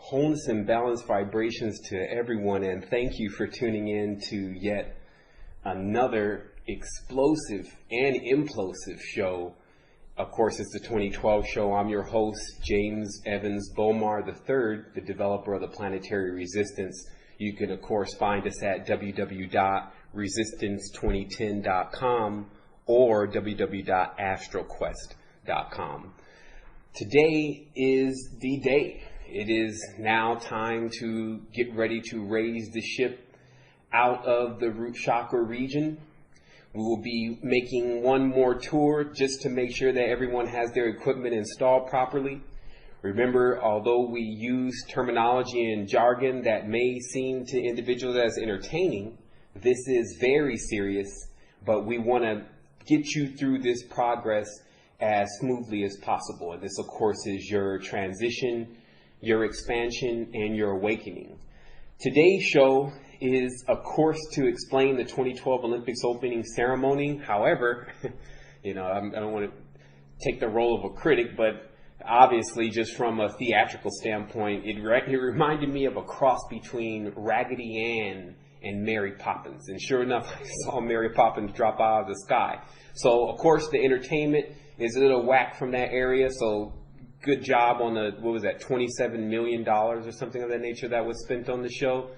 Wholeness and balanced vibrations to everyone, and thank you for tuning in to yet another explosive and implosive show. Of course, it's the 2012 show. I'm your host, James Evans Bomar III, the developer of the Planetary Resistance. You can, of course, find us at www.resistance2010.com or www.astroquest.com. Today is the day. It is now time to get ready to raise the ship out of the root chakra region. We will be making one more tour just to make sure that everyone has their equipment installed properly. Remember, although we use terminology and jargon that may seem to individuals as entertaining, this is very serious, but we want to get you through this progress as smoothly as possible. And this, of course, is your transition, your expansion, and your awakening. Today's show is, of course, to explain the 2012 Olympics opening ceremony. However, I don't want to take the role of a critic, but obviously, just from a theatrical standpoint, it reminded me of a cross between Raggedy Ann and Mary Poppins. And sure enough, I saw Mary Poppins drop out of the sky. So, of course, the entertainment is a little whack from that area. So, good job on the, $27 million or something of that nature that was spent on the show.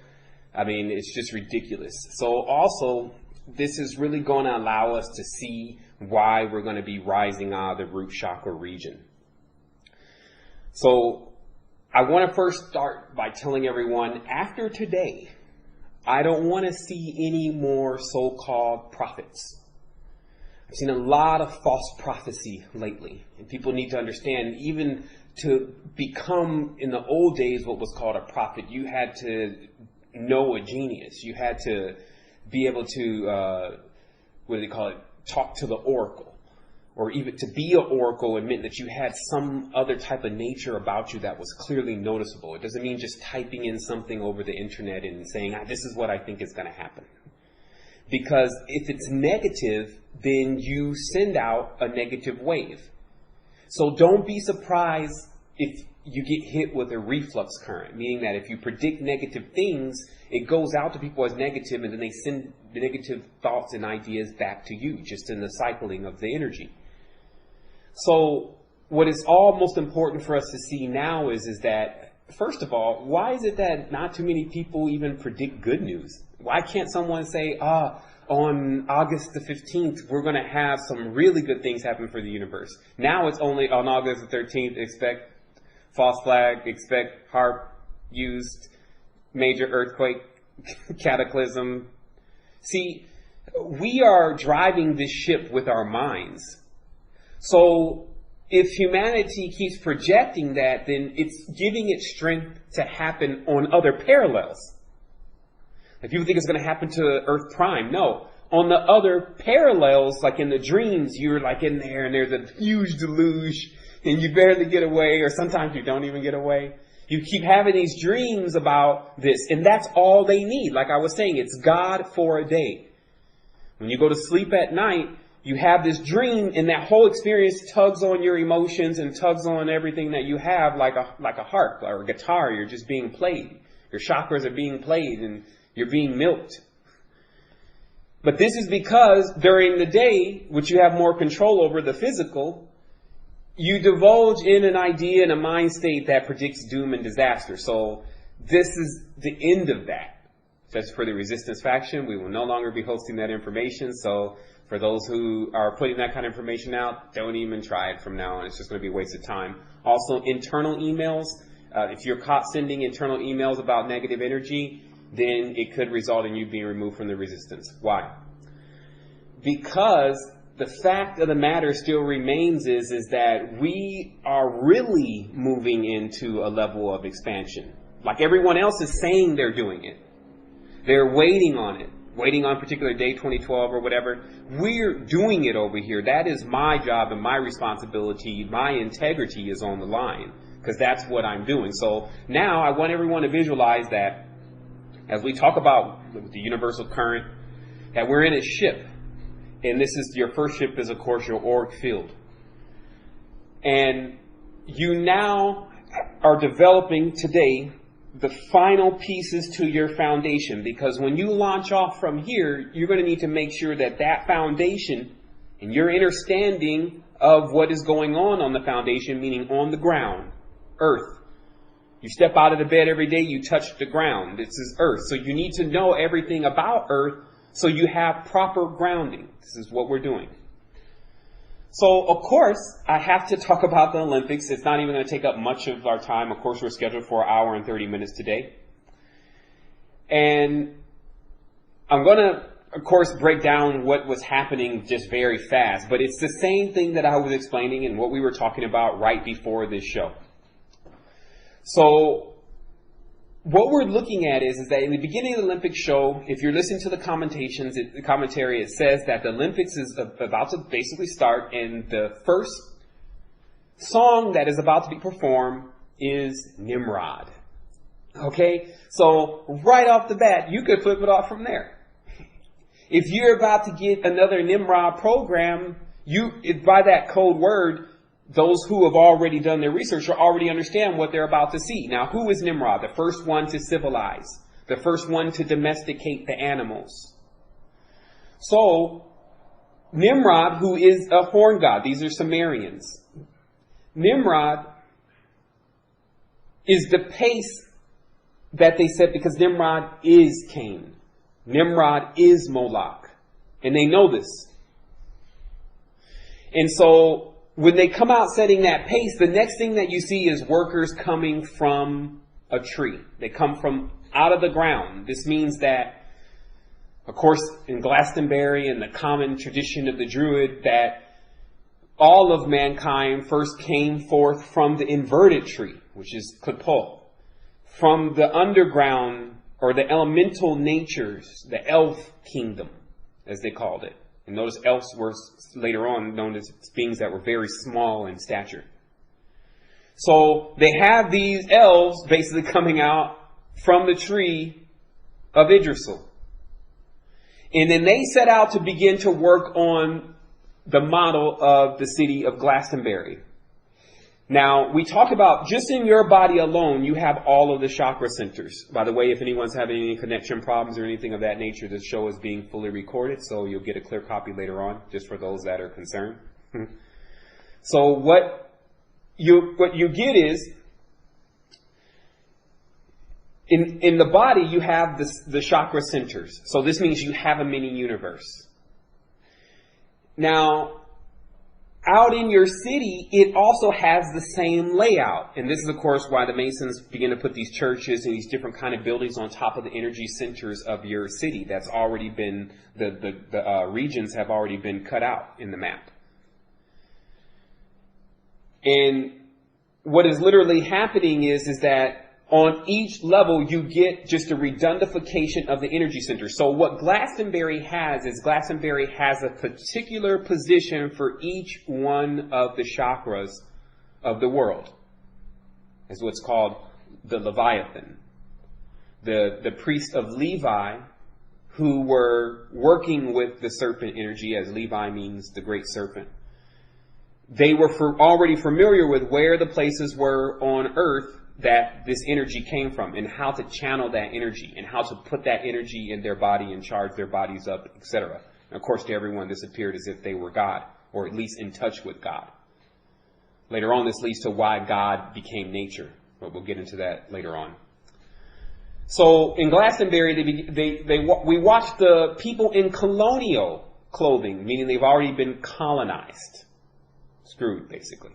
I mean, it's just ridiculous. So also, this is really going to allow us to see why we're going to be rising out of the root chakra region. So I want to first start by telling everyone, after today, I don't want to see any more so-called prophets. I've seen a lot of false prophecy lately, and people need to understand, even to become, in the old days, what was called a prophet, you had to know a genius. You had to be able to, talk to the oracle. Or even to be an oracle, it meant that you had some other type of nature about you that was clearly noticeable. It doesn't mean just typing in something over the internet and saying, this is what I think is going to happen. Because if it's negative, then you send out a negative wave. So don't be surprised if you get hit with a reflux current, meaning that if you predict negative things, it goes out to people as negative, and then they send the negative thoughts and ideas back to you, just in the cycling of the energy. So what is all most important for us to see now is that, first of all, why is it that not too many people even predict good news? Why can't someone say, on August the 15th, we're going to have some really good things happen for the universe? Now it's only on August the 13th, expect false flag, expect HAARP used, major earthquake, cataclysm. See, we are driving this ship with our minds. So if humanity keeps projecting that, then it's giving it strength to happen on other parallels. If you think it's going to happen to Earth Prime, no. On the other parallels, like in the dreams, you're like in there and there's a huge deluge and you barely get away, or sometimes you don't even get away. You keep having these dreams about this, and that's all they need. Like I was saying, it's God for a day. When you go to sleep at night, you have this dream, and that whole experience tugs on your emotions and tugs on everything that you have, like a harp or a guitar. You're just being played. Your chakras are being played, and you're being milked. But this is because during the day, which you have more control over, the physical, you divulge in an idea and a mind state that predicts doom and disaster. So this is the end of that. Just for the resistance faction, we will no longer be hosting that information. So for those who are putting that kind of information out, don't even try it from now on. It's just going to be a waste of time. Also, internal emails. If you're caught sending internal emails about negative energy, then it could result in you being removed from the resistance. Why? Because the fact of the matter still remains is that we are really moving into a level of expansion. Like everyone else is saying they're doing it. They're waiting on it. Waiting on particular day 2012 or whatever. We're doing it over here. That is my job and my responsibility. My integrity is on the line. Because that's what I'm doing. So now I want everyone to visualize that as we talk about the universal current, that we're in a ship. And this is, your first ship is, of course, your auric field. And you now are developing today the final pieces to your foundation, because when you launch off from here, you're going to need to make sure that that foundation and your understanding of what is going on the foundation, meaning on the ground, earth. You step out of the bed every day, you touch the ground. This is earth. So you need to know everything about earth so you have proper grounding. This is what we're doing. So, of course, I have to talk about the Olympics. It's not even going to take up much of our time. Of course, we're scheduled for an hour and 30 minutes today. And I'm going to, of course, break down what was happening just very fast. But it's the same thing that I was explaining and what we were talking about right before this show. So, what we're looking at is that in the beginning of the Olympic show, if you're listening to the commentary, it says that the Olympics is about to basically start, and the first song that is about to be performed is Nimrod. Okay? So, right off the bat, you could flip it off from there. If you're about to get another Nimrod program, by that code word, those who have already done their research will already understand what they're about to see. Now, who is Nimrod? The first one to civilize. The first one to domesticate the animals. So, Nimrod, who is a horn god. These are Sumerians. Nimrod is the pace that they set because Nimrod is Cain. Nimrod is Moloch. And they know this. And so, when they come out setting that pace, the next thing that you see is workers coming from a tree. They come from out of the ground. This means that, of course, in Glastonbury and the common tradition of the Druid, that all of mankind first came forth from the inverted tree, which is Kutpol, from the underground or the elemental natures, the elf kingdom, as they called it. And notice elves were later on known as beings that were very small in stature. So they have these elves basically coming out from the tree of Yggdrasil. And then they set out to begin to work on the model of the city of Glastonbury. Now, we talked about just in your body alone, you have all of the chakra centers. By the way, if anyone's having any connection problems or anything of that nature, this show is being fully recorded, so you'll get a clear copy later on, just for those that are concerned. So what you get is, in the body, you have the chakra centers. So this means you have a mini universe. Now, out in your city, it also has the same layout. And this is, of course, why the Masons begin to put these churches and these different kind of buildings on top of the energy centers of your city. That's already been, the regions have already been cut out in the map. And what is literally happening is that on each level, you get just a redundification of the energy center. So what Glastonbury has is Glastonbury has a particular position for each one of the chakras of the world. It's what's called the Leviathan. The priests of Levi, who were working with the serpent energy, as Levi means the great serpent, they were already familiar with where the places were on earth that this energy came from, and how to channel that energy, and how to put that energy in their body and charge their bodies up, etc. And of course, to everyone, this appeared as if they were God, or at least in touch with God. Later on, this leads to why God became nature, but we'll get into that later on. So in Glastonbury, we watched the people in colonial clothing, meaning they've already been colonized, screwed basically.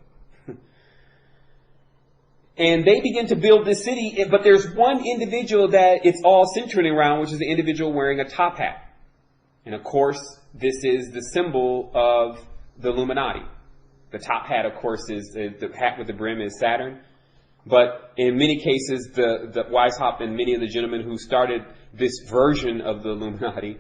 And they begin to build this city, but there's one individual that it's all centering around, which is the individual wearing a top hat. And of course, this is the symbol of the Illuminati. The top hat, of course, is the hat with the brim is Saturn. But in many cases, the Weishaupt and many of the gentlemen who started this version of the Illuminati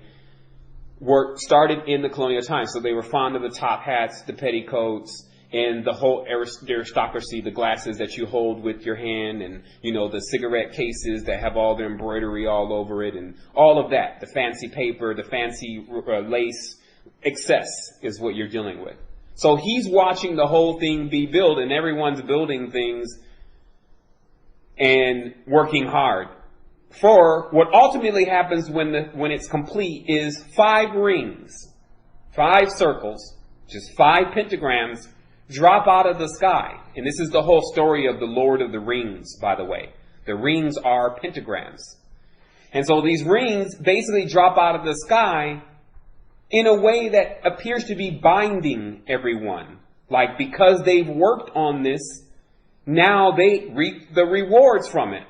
started in the colonial times. So they were fond of the top hats, the petticoats, and the whole aristocracy, the glasses that you hold with your hand, and, you know, the cigarette cases that have all the embroidery all over it, and all of that. The fancy paper, the fancy lace, excess is what you're dealing with. So he's watching the whole thing be built, and everyone's building things and working hard. For what ultimately happens when it's complete is 5 rings, 5 circles, just 5 pentagrams drop out of the sky. And this is the whole story of the Lord of the Rings, by the way. The rings are pentagrams. And so these rings basically drop out of the sky in a way that appears to be binding everyone. Like, because they've worked on this, now they reap the rewards from it.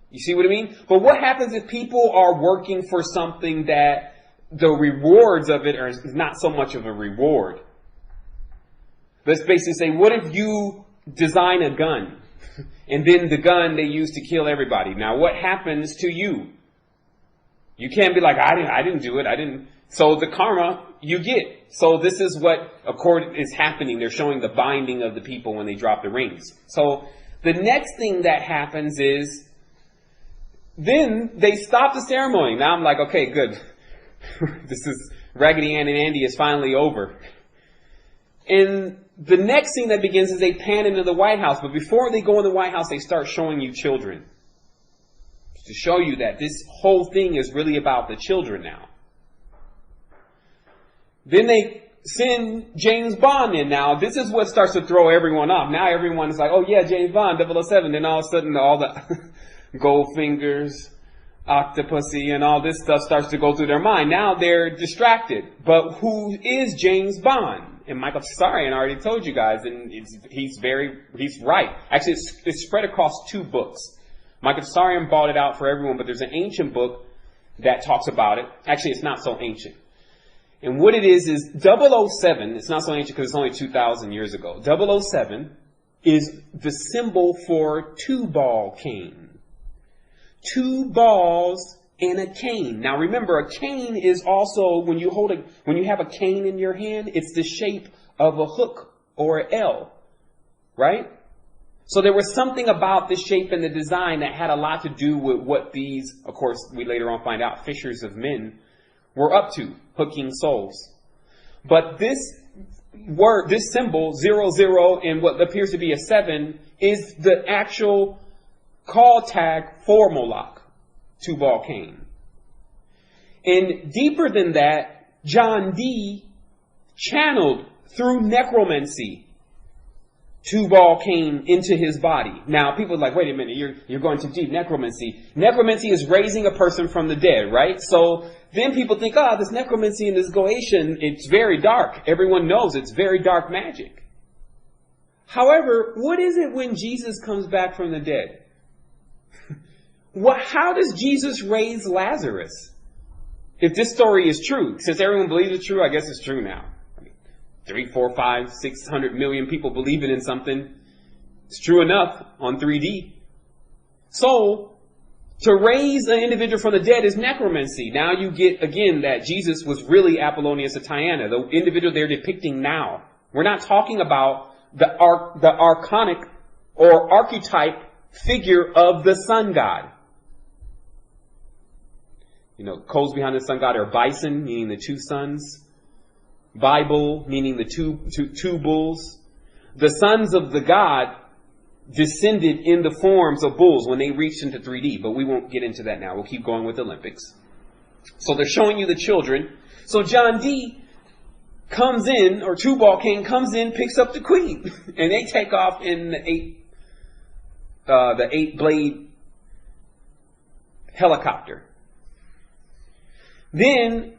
You see what I mean? But what happens if people are working for something that the rewards of it are not so much of a reward? Let's basically say, what if you design a gun, and then the gun they use to kill everybody? Now, what happens to you? You can't be like, I didn't do it. I didn't. So the karma you get. So this is what is happening. They're showing the binding of the people when they drop the rings. So the next thing that happens is, then they stop the ceremony. Now I'm like, okay, good. This is Raggedy Ann and Andy is finally over. And the next thing that begins is they pan into the White House. But before they go in the White House, they start showing you children. To show you that this whole thing is really about the children now. Then they send James Bond in. Now, this is what starts to throw everyone off. Now everyone's like, oh yeah, James Bond, 007. Then all of a sudden all the Goldfingers, Octopussy, and all this stuff starts to go through their mind. Now they're distracted. But who is James Bond? And Michael Tsarian already told you guys, and he's right. Actually, it's spread across 2 books. Michael Tsarian bought it out for everyone, but there's an ancient book that talks about it. Actually, it's not so ancient. And what it is 007, it's not so ancient because it's only 2,000 years ago. 007 is the symbol for 2-ball cane. 2 balls and a cane. Now remember, a cane is also, when you have a cane in your hand, it's the shape of a hook or an L. Right? So there was something about the shape and the design that had a lot to do with what these, of course, we later on find out, fishers of men were up to, hooking souls. But this word, this symbol, 00, and what appears to be a 7, is the actual call tag for Moloch, 2-ball cane. And deeper than that, John Dee channeled through necromancy 2-ball cane into his body. Now, people are like, wait a minute, you're going too deep. Necromancy. Necromancy is raising a person from the dead, right? So then people think, this necromancy and this Goetian, it's very dark. Everyone knows it's very dark magic. However, what is it when Jesus comes back from the dead? How does Jesus raise Lazarus? If this story is true, since everyone believes it's true, I guess it's true now. 3, 4, 5, 600 million people believing in something. It's true enough on 3D. So, to raise an individual from the dead is necromancy. Now you get, again, that Jesus was really Apollonius of Tyana, the individual they're depicting now. We're not talking about the archonic or archetype figure of the sun god. Codes behind the sun god are bison, meaning the 2 suns. Bible, meaning the two bulls. The sons of the god descended in the forms of bulls when they reached into 3D, but we won't get into that now. We'll keep going with Olympics. So they're showing you the children. So John Dee comes in, or 2-ball king comes in, picks up the queen, and they take off in the 8-blade helicopter. Then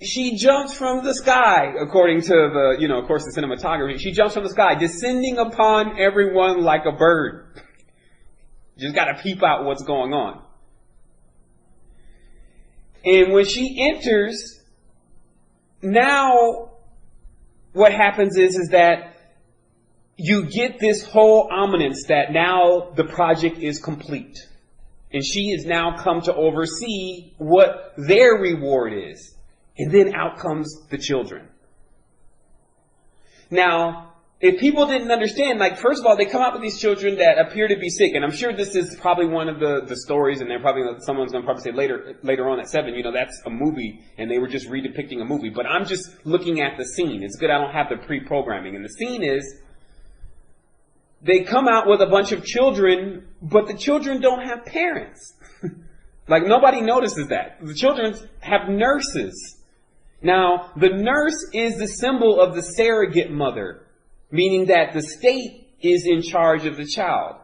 she jumps from the sky, according to the, of course, the cinematography. She jumps from the sky, descending upon everyone like a bird. You just got to peep out what's going on. And when she enters, now what happens is that you get this whole ominence that now the project is complete. And she has now come to oversee what their reward is. And then out comes the children. Now, if people didn't understand, first of all, they come out with these children that appear to be sick. And I'm sure this is probably one of the stories, and someone's going to probably say later on at 7, that's a movie, and they were just redepicting a movie. But I'm just looking at the scene. It's good I don't have the pre-programming. And the scene is, they come out with a bunch of children, but the children don't have parents. Like, nobody notices that. The children have nurses. Now, the nurse is the symbol of the surrogate mother, meaning that the state is in charge of the child.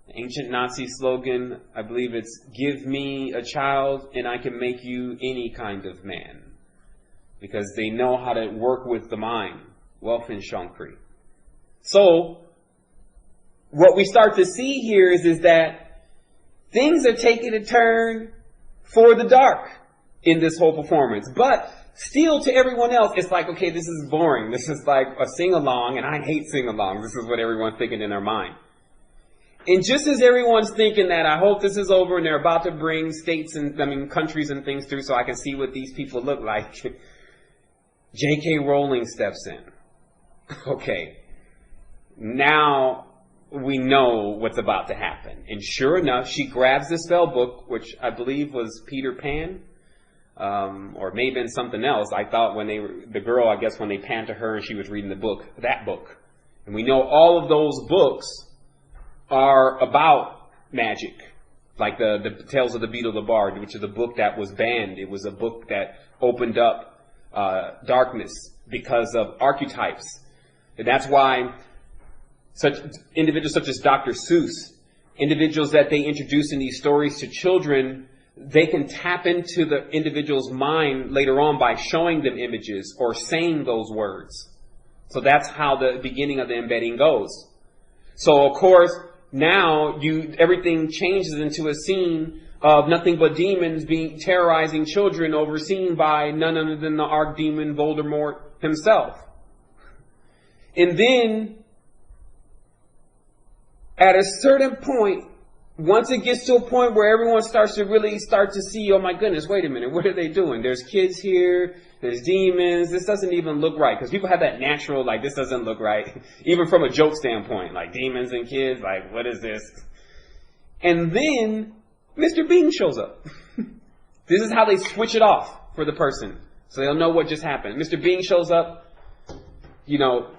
The ancient Nazi slogan, I believe it's, "Give me a child and I can make you any kind of man." Because they know how to work with the mind. Welfenschankri. So, what we start to see here is that things are taking a turn for the dark in this whole performance. But still, to everyone else, it's like, okay, this is boring. This is like a sing-along, and I hate sing-alongs. This is what everyone's thinking in their mind. And just as everyone's thinking that, I hope this is over and they're about to bring states and, countries and things through so I can see what these people look like, J.K. Rowling steps in. Okay. Now we know what's about to happen. And sure enough, she grabs the spell book, which I believe was Peter Pan, or it may have been something else. I thought when the girl, I guess when they panned to her and she was reading the book, that book. And we know all of those books are about magic. Like the Tales of the Beetle the Bard, which is a book that was banned. It was a book that opened up darkness because of archetypes. And that's why such individuals such as Dr. Seuss, individuals that they introduce in these stories to children, they can tap into the individual's mind later on by showing them images or saying those words. So that's how the beginning of the embedding goes. So of course, now everything changes into a scene of nothing but demons terrorizing children, overseen by none other than the archdemon Voldemort himself. And then, at a certain point, once it gets to a point where everyone starts to see, oh my goodness, wait a minute, what are they doing? There's kids here, there's demons, this doesn't even look right. Because people have that natural, like, this doesn't look right. Even from a joke standpoint, like demons and kids, like, what is this? And then, Mr. Bean shows up. This is how they switch it off for the person. So they'll know what just happened. Mr. Bean shows up,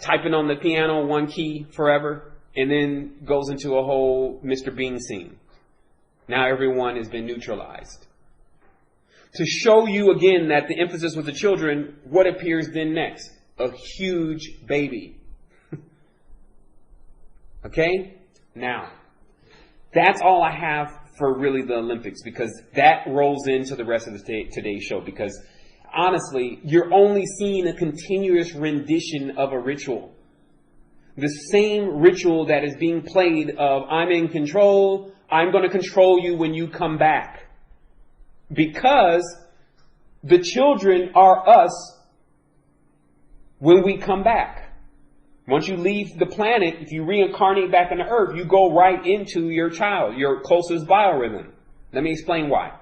typing on the piano one key forever, and then goes into a whole Mr. Bean scene. Now everyone has been neutralized. To show you again that the emphasis with the children, what appears then next? A huge baby. Okay? Now, that's all I have for really the Olympics, because that rolls into the rest of today's show. Because honestly, you're only seeing a continuous rendition of a ritual. The same ritual that is being played of, I'm in control, I'm going to control you when you come back. Because the children are us when we come back. Once you leave the planet, if you reincarnate back on the earth, you go right into your child, your closest biorhythm. Let me explain why.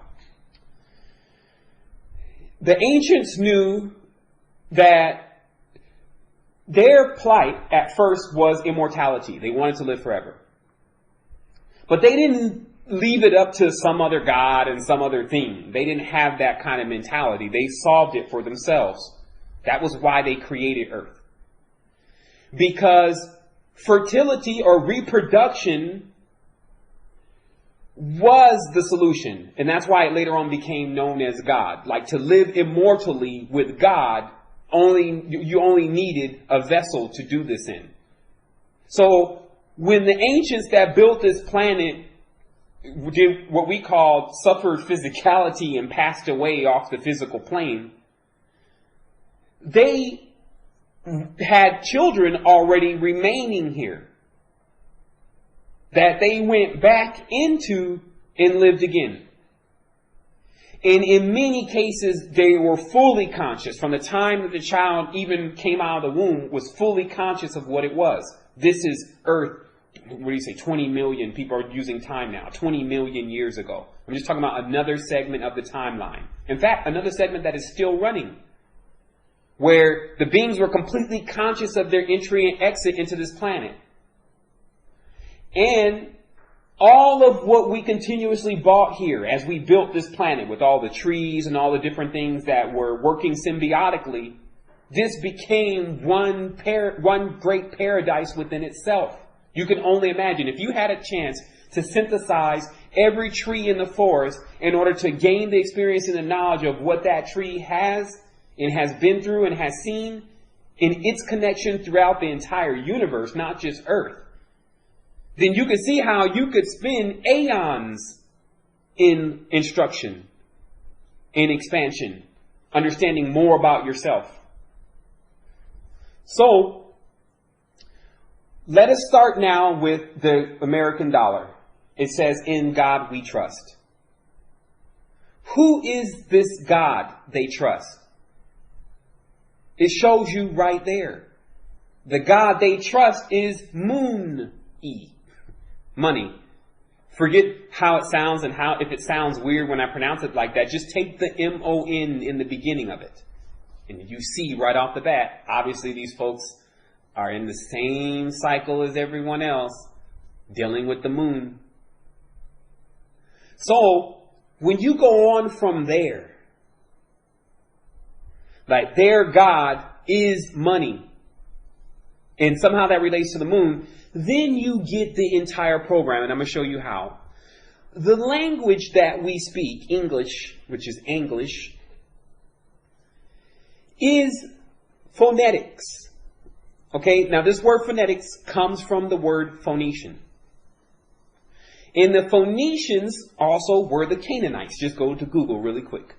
The ancients knew that their plight at first was immortality. They wanted to live forever. But they didn't leave it up to some other god and some other thing. They didn't have that kind of mentality. They solved it for themselves. That was why they created Earth. Because fertility or reproduction was the solution. And that's why it later on became known as God. Like, to live immortally with God, you only needed a vessel to do this in. So when the ancients that built this planet did what we call suffered physicality and passed away off the physical plane, they had children already remaining here that they went back into and lived again. And in many cases, they were fully conscious. From the time that the child even came out of the womb, was fully conscious of what it was. This is Earth. What do you say? 20 million people are using time now. 20 million years ago. I'm just talking about another segment of the timeline. In fact, another segment that is still running, where the beings were completely conscious of their entry and exit into this planet. And all of what we continuously bought here as we built this planet, with all the trees and all the different things that were working symbiotically, this became one great paradise within itself. You can only imagine if you had a chance to synthesize every tree in the forest in order to gain the experience and the knowledge of what that tree has and has been through and has seen in its connection throughout the entire universe, not just Earth, then you could see how you could spend aeons in instruction, in expansion, understanding more about yourself. So, let us start now with the American dollar. It says, "In God we trust." Who is this God they trust? It shows you right there. The God they trust is Moon-E. Money. Forget how it sounds and how, if it sounds weird when I pronounce it like that, just take the M-O-N in the beginning of it. And you see right off the bat, obviously these folks are in the same cycle as everyone else, dealing with the moon. So, when you go on from there, like their God is money, and somehow that relates to the moon, then you get the entire program, and I'm going to show you how. The language that we speak, English, which is English, is phonetics. Okay, now this word phonetics comes from the word Phoenician. And the Phoenicians also were the Canaanites. Just go to Google really quick.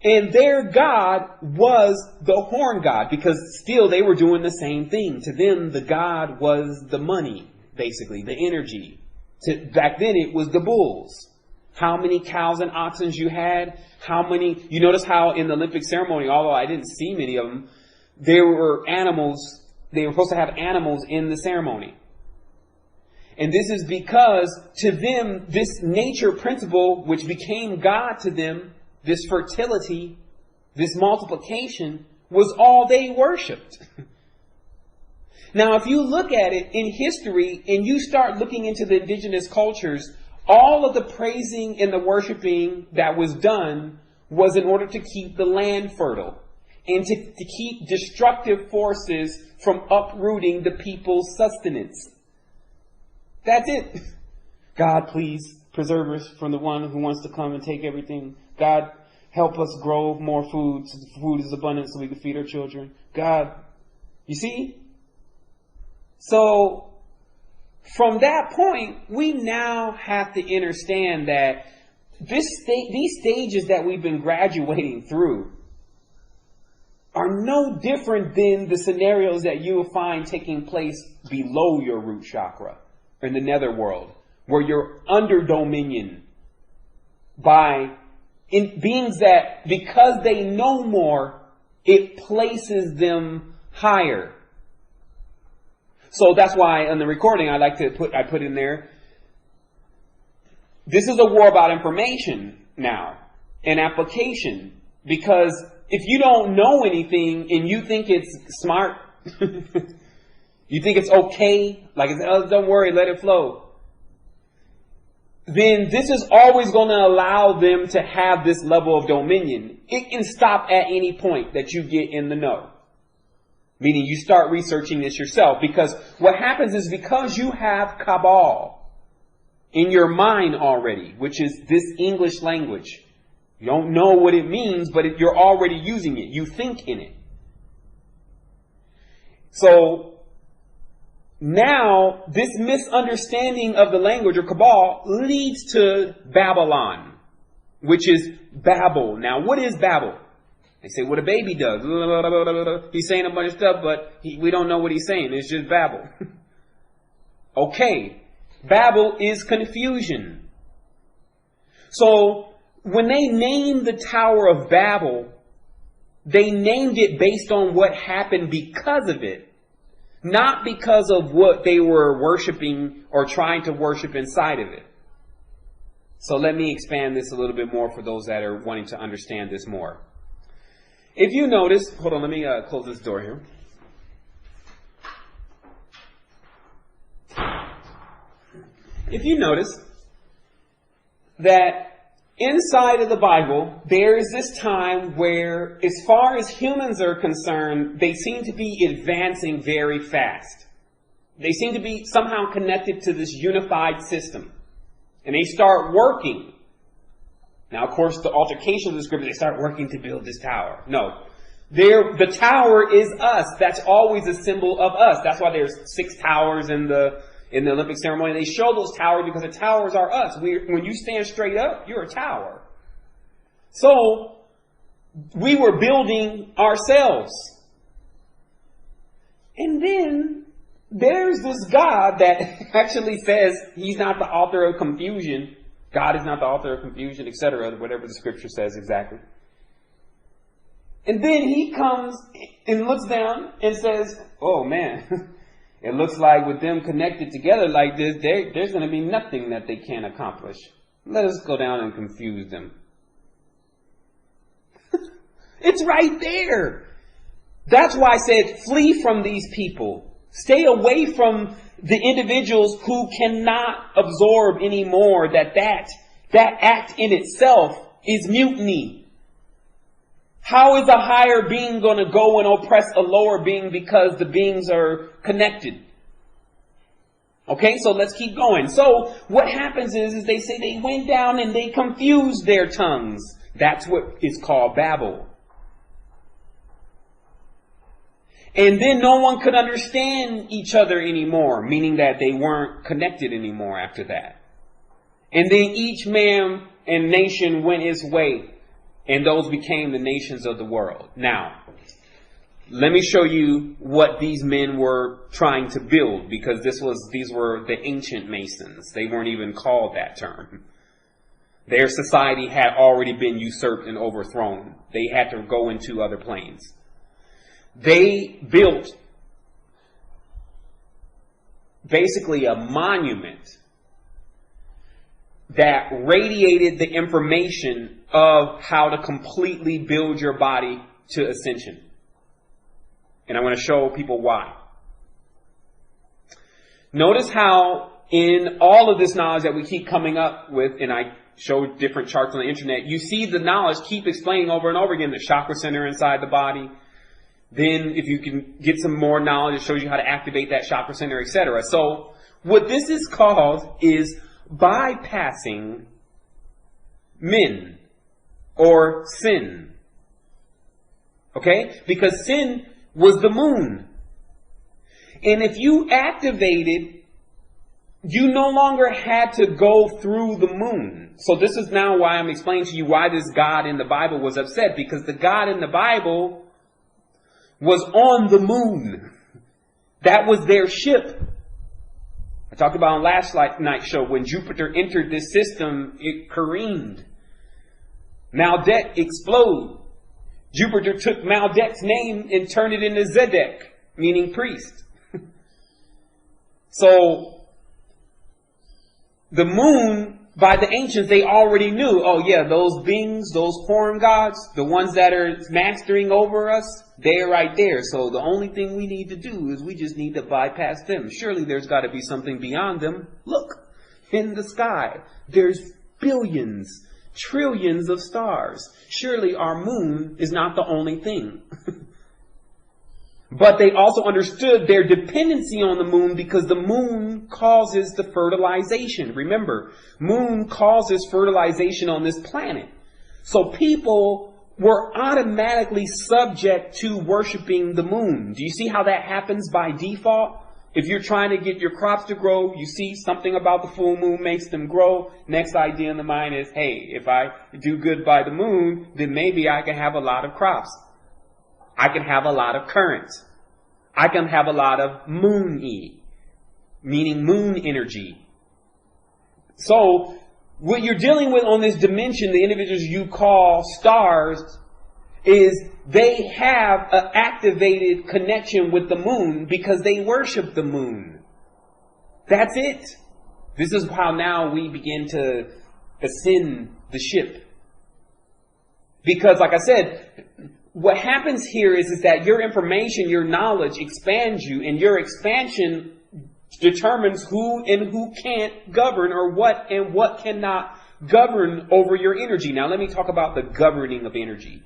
And their god was the horn god, because still they were doing the same thing. To them, the god was the money, basically, the energy. Back then, it was the bulls. How many cows and oxen you had, you notice how in the Olympic ceremony, although I didn't see many of them, there were animals, they were supposed to have animals in the ceremony. And this is because to them, this nature principle, which became God to them, this fertility, this multiplication, was all they worshipped. Now, if you look at it in history and you start looking into the indigenous cultures, all of the praising and the worshiping that was done was in order to keep the land fertile and to keep destructive forces from uprooting the people's sustenance. That's it. God, please preserve us from the one who wants to come and take everything. God, help us grow more food so the food is abundant so we can feed our children. God, you see? So, from that point, we now have to understand that these stages that we've been graduating through are no different than the scenarios that you will find taking place below your root chakra, in the netherworld, where you're under dominion by beings that, because they know more, it places them higher. So that's why on the recording I put in there, this is a war about information now and application. Because if you don't know anything and you think it's smart, you think it's okay, like it's, oh, don't worry, let it flow, then this is always going to allow them to have this level of dominion. It can stop at any point that you get in the know. Meaning you start researching this yourself. Because what happens is, because you have Kabbalah in your mind already, which is this English language, you don't know what it means, but you're already using it. You think in it. So now this misunderstanding of the language or Kabbalah leads to Babylon, which is Babel. Now, what is Babel? They say what a baby does. He's saying a bunch of stuff, but we don't know what he's saying. It's just babble. Okay. Babel is confusion. So, when they named the Tower of Babel, they named it based on what happened because of it. Not because of what they were worshiping or trying to worship inside of it. So let me expand this a little bit more for those that are wanting to understand this more. If you notice, hold on, let me close this door here. If you notice that inside of the Bible, there is this time where, as far as humans are concerned, they seem to be advancing very fast. They seem to be somehow connected to this unified system. And they start working. Now, of course, the altercation of the scripture, they start working to build this tower. No. The tower is us. That's always a symbol of us. That's why there's 6 towers in the Olympic ceremony. They show those towers because the towers are us. When you stand straight up, you're a tower. So, we were building ourselves. And then, there's this God that actually says he's not the author of confusion. God is not the author of confusion, etc., whatever the scripture says exactly. And then he comes and looks down and says, oh man, it looks like with them connected together like this, there's going to be nothing that they can't accomplish. Let us go down and confuse them. It's right there. That's why I said, flee from these people. Stay away from the individuals who cannot absorb anymore that act in itself is mutiny. How is a higher being going to go and oppress a lower being because the beings are connected? Okay, so let's keep going. So what happens is they say they went down and they confused their tongues. That's what is called Babel. And then no one could understand each other anymore, meaning that they weren't connected anymore after that. And then each man and nation went its way, and those became the nations of the world. Now, let me show you what these men were trying to build, because these were the ancient Masons. They weren't even called that term. Their society had already been usurped and overthrown. They had to go into other planes. They built basically a monument that radiated the information of how to completely build your body to ascension. And I want to show people why. Notice how in all of this knowledge that we keep coming up with, and I show different charts on the internet, you see the knowledge keep explaining over and over again the chakra center inside the body. Then if you can get some more knowledge, it shows you how to activate that chakra center, etc. So what this is called is bypassing men or sin. Okay? Because sin was the moon. And if you activated, you no longer had to go through the moon. So this is now why I'm explaining to you why this God in the Bible was upset. Because the God in the Bible was on the moon. That was their ship. I talked about on last night's show, when Jupiter entered this system, it careened. Maldek exploded. Jupiter took Maldek's name and turned it into Zedek, meaning priest. So, the moon, by the ancients, they already knew, oh yeah, those beings, those foreign gods, the ones that are mastering over us, they're right there. So the only thing we need to do is we just need to bypass them. Surely there's got to be something beyond them. Look, in the sky, there's billions, trillions of stars. Surely our moon is not the only thing. But they also understood their dependency on the moon because the moon causes the fertilization. Remember, moon causes fertilization on this planet. So people were automatically subject to worshiping the moon. Do you see how that happens by default? If you're trying to get your crops to grow, you see something about the full moon makes them grow. Next idea in the mind is, hey, if I do good by the moon, then maybe I can have a lot of crops. I can have a lot of currents. I can have a lot of moon-y, meaning moon energy. So, what you're dealing with on this dimension, the individuals you call stars, is they have an activated connection with the moon because they worship the moon. That's it. This is how now we begin to ascend the ship. Because, like I said, what happens here is that your information, your knowledge expands you, and your expansion determines who and who can't govern, or what and what cannot govern over your energy. Now, let me talk about the governing of energy.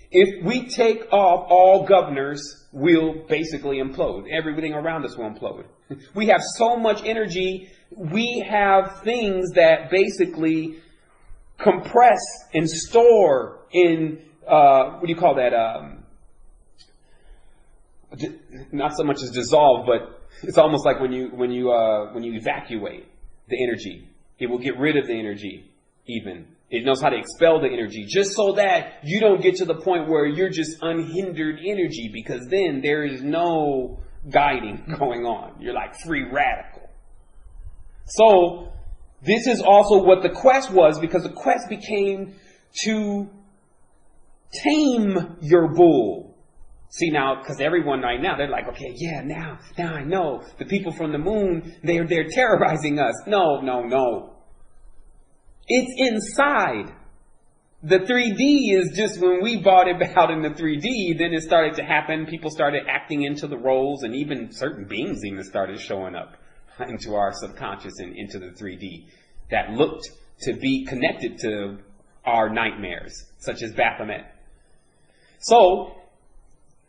If we take off all governors, we'll basically implode. Everything around us will implode. We have so much energy. We have things that basically compress and store in, what do you call that? Not so much as dissolve, but it's almost like when you evacuate the energy. It will get rid of the energy even. It knows how to expel the energy just so that you don't get to the point where you're just unhindered energy, because then there is no guiding going on. You're like free radical. So this is also what the quest was, because the quest became to tame your bull. See now, because everyone right now, they're like, okay, yeah, now I know. The people from the moon, they're terrorizing us. No. It's inside. The 3D is just when we bought it out in the 3D, then it started to happen. People started acting into the roles, and even certain beings even started showing up into our subconscious and into the 3D that looked to be connected to our nightmares, such as Baphomet. So,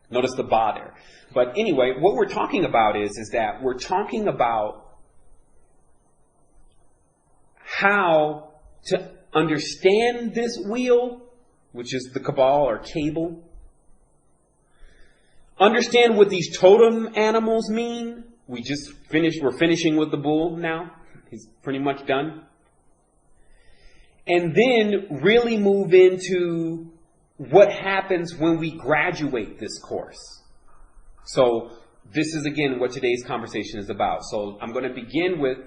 notice the ba there. But anyway, what we're talking about is that we're talking about how to understand this wheel, which is the cabal or cable. Understand what these totem animals mean. We're finishing with the bull now. He's pretty much done. And then really move into what happens when we graduate this course. So this is again what today's conversation is about. So I'm going to begin with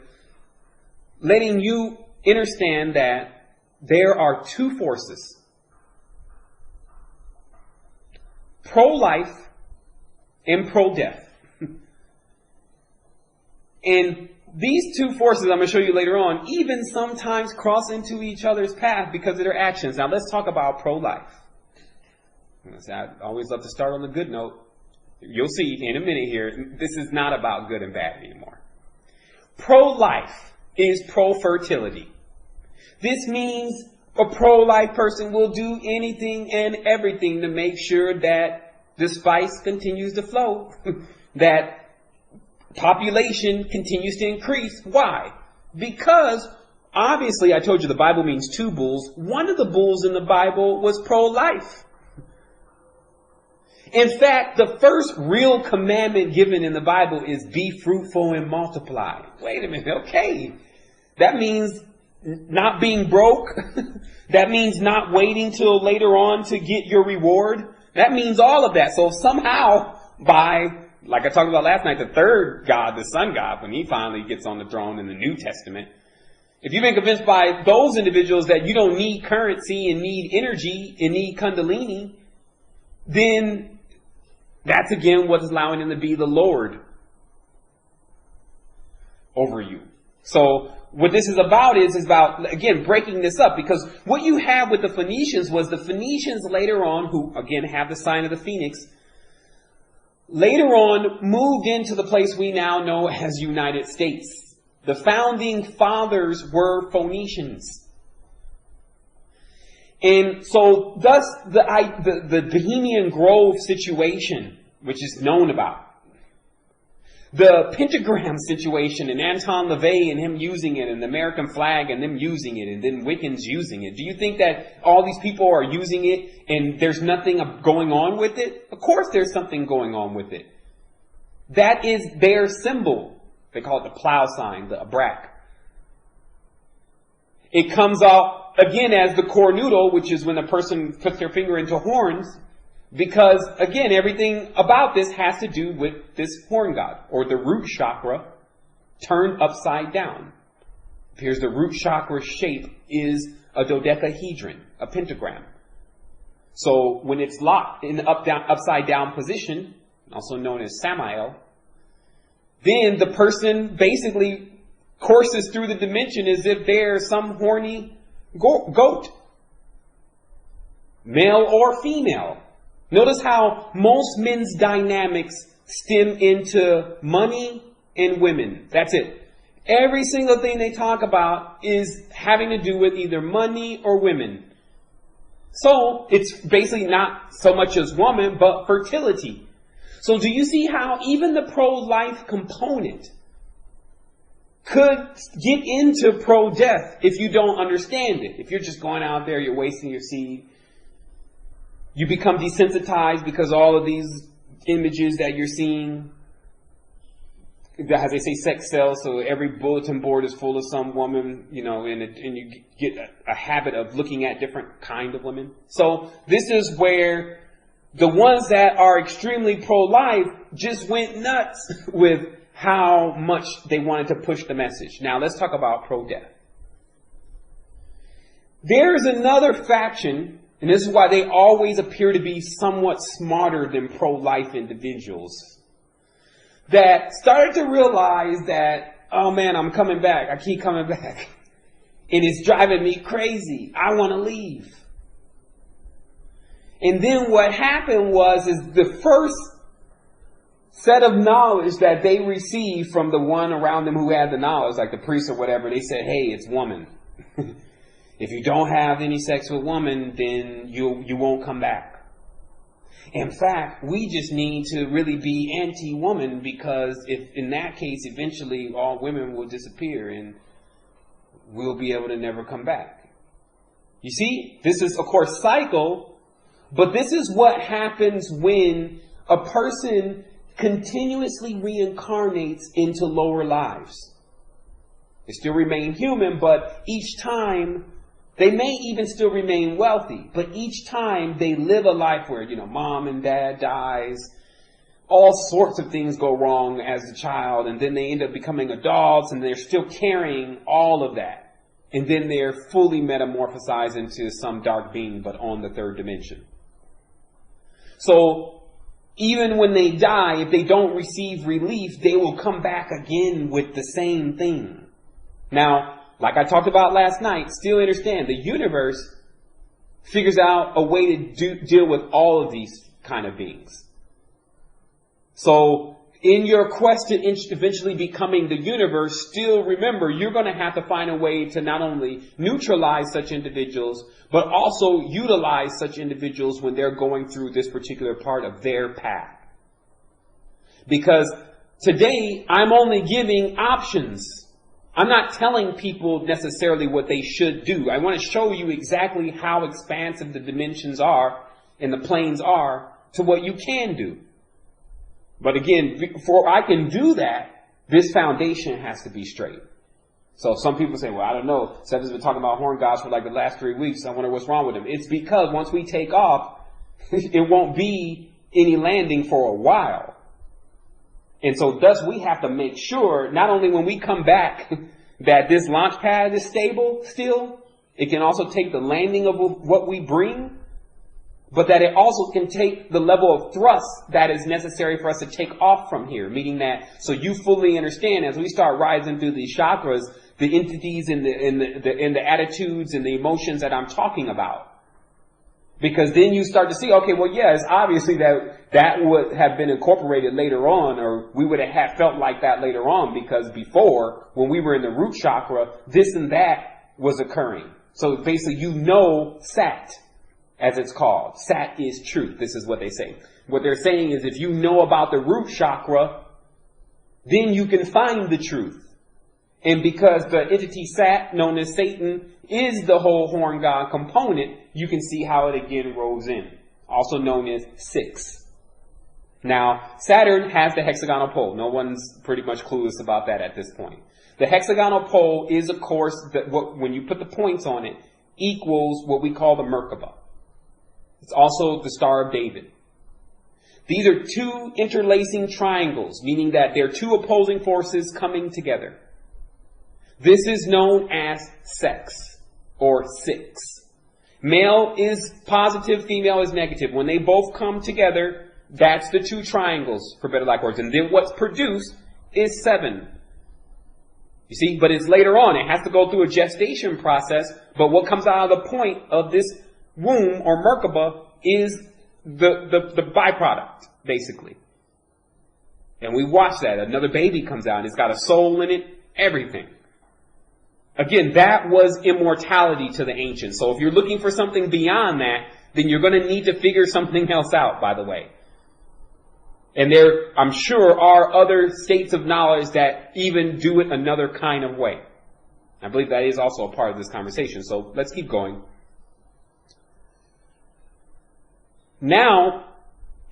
letting you understand that there are two forces. Pro-life and pro-death. And these two forces, I'm going to show you later on, even sometimes cross into each other's path because of their actions. Now let's talk about pro-life. I always love to start on the good note. You'll see in a minute here, this is not about good and bad anymore. Pro-life is pro-fertility. This means a pro-life person will do anything and everything to make sure that the spice continues to flow, that population continues to increase. Why? Because obviously, I told you the Bible means two bulls. One of the bulls in the Bible was pro-life. In fact, the first real commandment given in the Bible is be fruitful and multiply. Wait a minute, okay. That means not being broke. That means not waiting till later on to get your reward. That means all of that. So somehow, like I talked about last night, the third God, the Sun God, when he finally gets on the throne in the New Testament, if you've been convinced by those individuals that you don't need currency and need energy and need Kundalini, then that's again what is allowing him to be the Lord over you. So what this is about is about, again, breaking this up, because what you have with the Phoenicians was the Phoenicians later on, who again have the sign of the phoenix, later on moved into the place we now know as United States. The founding fathers were Phoenicians. And so thus the Bohemian Grove situation, which is known about, the pentagram situation and Anton LaVey and him using it, and the American flag and them using it, and then Wiccans using it. Do you think that all these people are using it and there's nothing going on with it? Of course there's something going on with it. That is their symbol. They call it the plow sign, the abrak. It comes out again as the cornuto, which is when a person puts their finger into horns. Because, again, everything about this has to do with this horn god, or the root chakra, turned upside down. It appears the root chakra shape is a dodecahedron, a pentagram. So when it's locked in the upside down position, also known as Samael, then the person basically courses through the dimension as if they're some horny goat, male or female. Notice how most men's dynamics stem into money and women. That's it. Every single thing they talk about is having to do with either money or women. So it's basically not so much as woman, but fertility. So do you see how even the pro-life component could get into pro-death if you don't understand it? If you're just going out there, you're wasting your seed. You become desensitized because all of these images that you're seeing, as they say, sex sells, so every bulletin board is full of some woman, you know, and you get a habit of looking at different kind of women. So this is where the ones that are extremely pro-life just went nuts with how much they wanted to push the message. Now let's talk about pro-death. There's another faction, and this is why they always appear to be somewhat smarter than pro-life individuals, that started to realize that, oh man, I'm coming back. I keep coming back. And it's driving me crazy. I want to leave. And then what happened is the first set of knowledge that they received from the one around them who had the knowledge, like the priest or whatever, they said, hey, it's woman. If you don't have any sex with woman, then you won't come back. In fact, we just need to really be anti-woman, because if in that case, eventually all women will disappear and we'll be able to never come back. You see, this is, of course, cycle, but this is what happens when a person continuously reincarnates into lower lives. They still remain human, but each time they may even still remain wealthy, but each time they live a life where, you know, mom and dad dies, all sorts of things go wrong as a child, and then they end up becoming adults, and they're still carrying all of that. And then they're fully metamorphosized into some dark being, but on the third dimension. So even when they die, if they don't receive relief, they will come back again with the same thing. Now, like I talked about last night, still understand the universe figures out a way to deal with all of these kind of beings. So in your quest to eventually becoming the universe, still remember, you're going to have to find a way to not only neutralize such individuals, but also utilize such individuals when they're going through this particular part of their path. Because today, I'm only giving options. I'm not telling people necessarily what they should do. I want to show you exactly how expansive the dimensions are and the planes are to what you can do. But again, before I can do that, this foundation has to be straight. So some people say, well, I don't know. Sevan's been talking about horn gods for like the last 3 weeks. I wonder what's wrong with him. It's because once we take off, it won't be any landing for a while. And so thus we have to make sure, not only when we come back, that this launch pad is stable still, it can also take the landing of what we bring, but that it also can take the level of thrust that is necessary for us to take off from here. Meaning that, so you fully understand, as we start rising through these chakras, the entities and the attitudes and the emotions that I'm talking about. Because then you start to see, okay, well, yeah, it's obviously that would have been incorporated later on, or we would have felt like that later on, because before, when we were in the root chakra, this and that was occurring. So basically, you know Sat, as it's called. Sat is truth. This is what they say. What they're saying is, if you know about the root chakra, then you can find the truth. And because the entity Sat, known as Satan, is the whole horn god component, you can see how it again rolls in. Also known as 6. Now, Saturn has the hexagonal pole. No one's pretty much clueless about that at this point. The hexagonal pole is, of course, when you put the points on it, equals what we call the Merkaba. It's also the Star of David. These are two interlacing triangles, meaning that they're two opposing forces coming together. This is known as sex, or 6. Male is positive, female is negative. When they both come together, that's the two triangles, for better lack of words. And then what's produced is 7. You see, but it's later on. It has to go through a gestation process. But what comes out of the point of this womb, or Merkaba, is the byproduct, basically. And we watch that. Another baby comes out, and it's got a soul in it. everything. Again, that was immortality to the ancients. So if you're looking for something beyond that, then you're going to need to figure something else out, by the way. And there, I'm sure, are other states of knowledge that even do it another kind of way. I believe that is also a part of this conversation. So let's keep going. Now,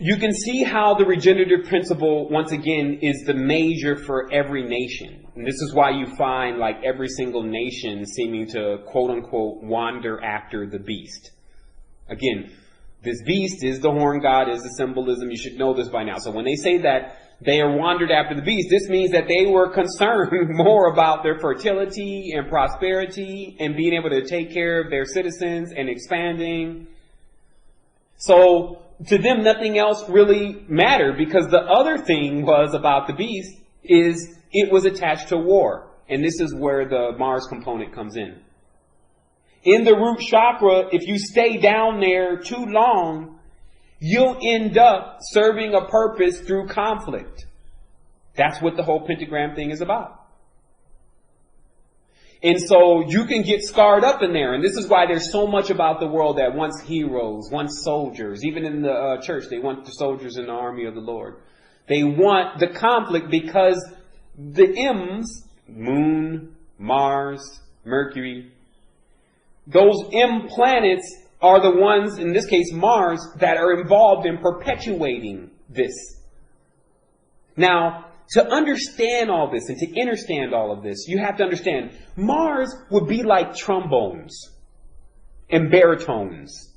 you can see how the regenerative principle, once again, is the measure for every nation. And this is why you find like every single nation seeming to, quote unquote, wander after the beast. Again, this beast is the horn god, is the symbolism. You should know this by now. So when they say that they are wandered after the beast, this means that they were concerned more about their fertility and prosperity and being able to take care of their citizens and expanding. So to them, nothing else really mattered, because the other thing was about the beast is it was attached to war. And this is where the Mars component comes in. In the root chakra, if you stay down there too long, you'll end up serving a purpose through conflict. That's what the whole pentagram thing is about. And so you can get scarred up in there. And this is why there's so much about the world that wants heroes, wants soldiers. Even in the church, they want the soldiers in the army of the Lord. They want the conflict because the M's, Moon, Mars, Mercury, those M planets are the ones, in this case Mars, that are involved in perpetuating this. Now, to understand all this and to understand all of this, you have to understand Mars would be like trombones and baritones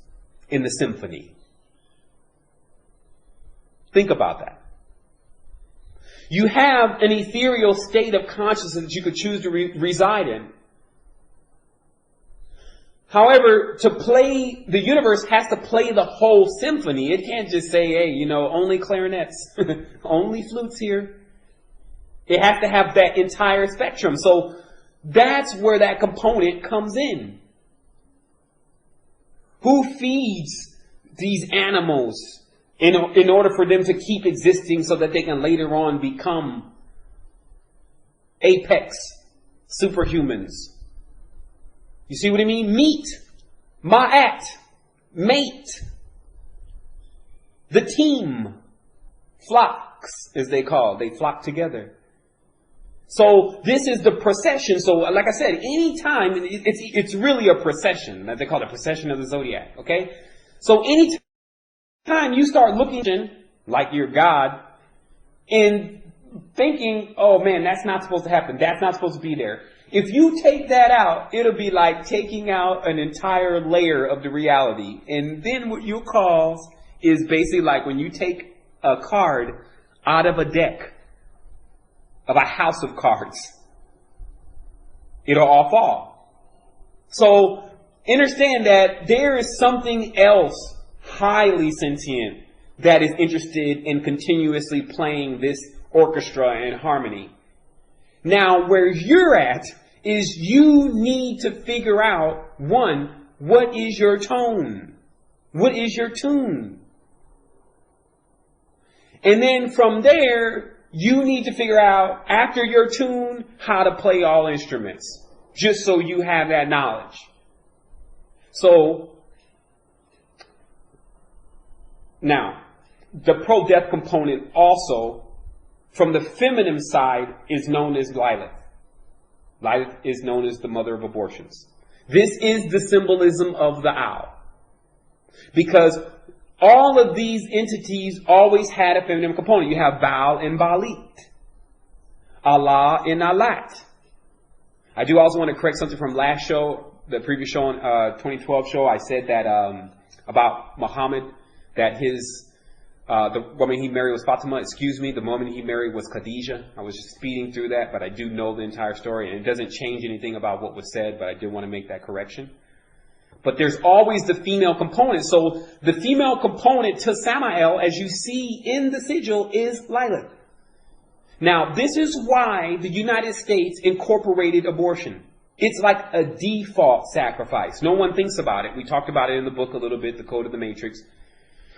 in the symphony. Think about that. You have an ethereal state of consciousness that you could choose to reside in. However, to play, the universe has to play the whole symphony. It can't just say, hey, you know, only clarinets, only flutes here. It has to have that entire spectrum. So that's where that component comes in. Who feeds these animals in order for them to keep existing so that they can later on become apex superhumans? You see what I mean? Meat, ma'at, mate, the team, flocks, as they call. They flock together. So this is the procession. So like I said, anytime, it's really a procession. They call it a procession of the zodiac. Okay? So anytime you start looking like you're God and thinking, oh man, that's not supposed to happen. That's not supposed to be there. If you take that out, it'll be like taking out an entire layer of the reality. And then what you'll cause is basically like when you take a card out of a deck of a house of cards. It'll all fall. So understand that there is something else highly sentient that is interested in continuously playing this orchestra in harmony. Now, where you're at is you need to figure out, one, what is your tone? What is your tune? And then from there, you need to figure out, after your tune, how to play all instruments. Just so you have that knowledge. So, now, the pro-death component also, from the feminine side, is known as Lilith. Lilith is known as the mother of abortions. This is the symbolism of the owl. Because all of these entities always had a feminine component. You have Baal and Baalit. Allah and Alat. I do also want to correct something from last show, the previous show, 2012 show. I said that about Muhammad, that the woman he married was Fatima. Excuse me, the woman he married was Khadijah. I was just speeding through that, but I do know the entire story, and it doesn't change anything about what was said, but I did want to make that correction. But there's always the female component. So the female component to Samael, as you see in the sigil, is Lilith. Now, this is why the United States incorporated abortion. It's like a default sacrifice. No one thinks about it. We talked about it in the book a little bit, The Code of the Matrix.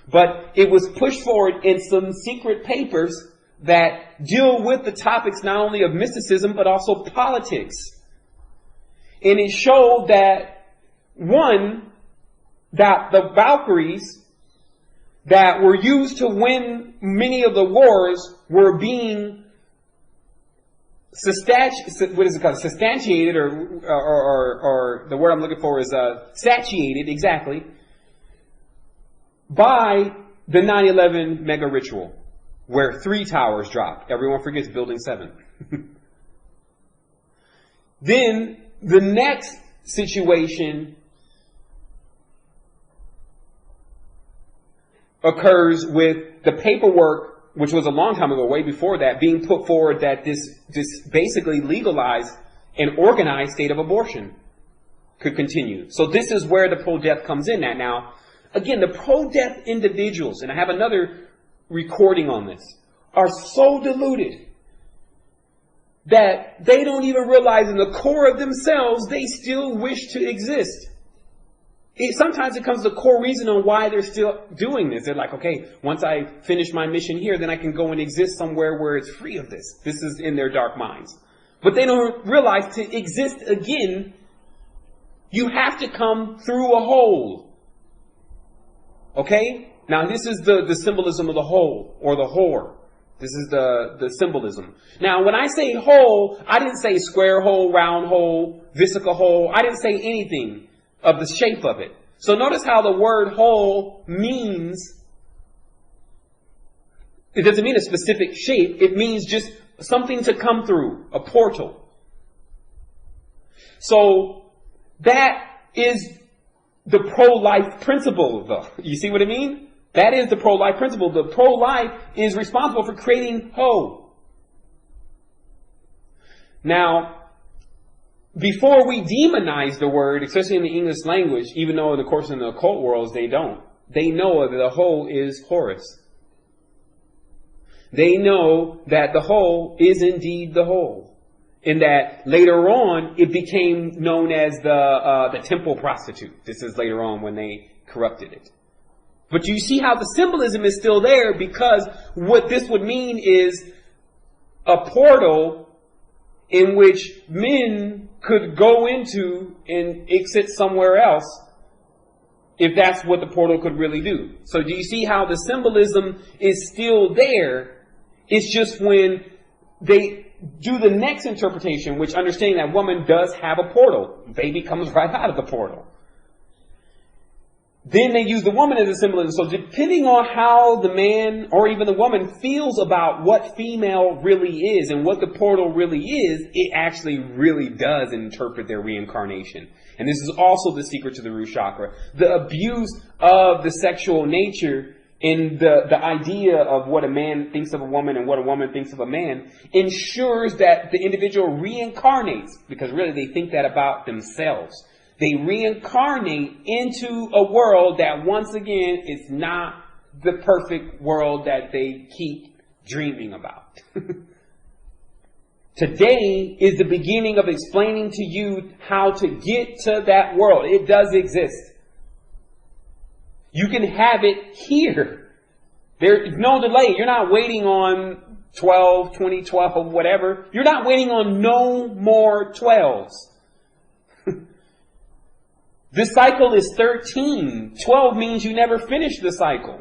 But it was pushed forward in some secret papers that deal with the topics not only of mysticism, but also politics. And it showed that, one, that the Valkyries that were used to win many of the wars were being substantiated, or the word I'm looking for is satiated, exactly, by the 9/11 mega ritual, where 3 towers dropped. Everyone forgets Building 7. Then the next situation occurs with the paperwork, which was a long time ago, way before that, being put forward that this basically legalized and organized state of abortion could continue. So this is where the pro-death comes in at. Now, again, the pro-death individuals, and I have another recording on this, are so deluded that they don't even realize in the core of themselves they still wish to exist. Sometimes it comes to the core reason on why they're still doing this. They're like, okay, once I finish my mission here, then I can go and exist somewhere where it's free of this. This is in their dark minds. But they don't realize to exist again, you have to come through a hole. Okay? Now this is the symbolism of the hole, or the whore. This is the symbolism. Now when I say hole, I didn't say square hole, round hole, vesica hole. I didn't say anything of the shape of it. So notice how the word hole means, it doesn't mean a specific shape. It means just something to come through, a portal. So that is the pro-life principle, though. You see what I mean? That is the pro-life principle. The pro-life is responsible for creating ho. Now, before we demonize the word, especially in the English language, even though, of course, in the occult worlds they don't, they know that the whole is Horus. They know that the whole is indeed the whole. And that later on, it became known as the temple prostitute. This is later on when they corrupted it. But you see how the symbolism is still there, because what this would mean is a portal in which men could go into and exit somewhere else, if that's what the portal could really do. So do you see how the symbolism is still there? It's just when they do the next interpretation, which understanding that woman does have a portal. Baby comes right out of the portal. Then they use the woman as a symbolism. So depending on how the man or even the woman feels about what female really is and what the portal really is, it actually really does interpret their reincarnation. And this is also the secret to the root chakra. The abuse of the sexual nature and the idea of what a man thinks of a woman and what a woman thinks of a man ensures that the individual reincarnates, because really they think that about themselves. They reincarnate into a world that, once again, is not the perfect world that they keep dreaming about. Today is the beginning of explaining to you how to get to that world. It does exist. You can have it here. There's no delay. You're not waiting on 12, 2012, whatever. You're not waiting on no more 12s. This cycle is 13. 12 means you never finish the cycle.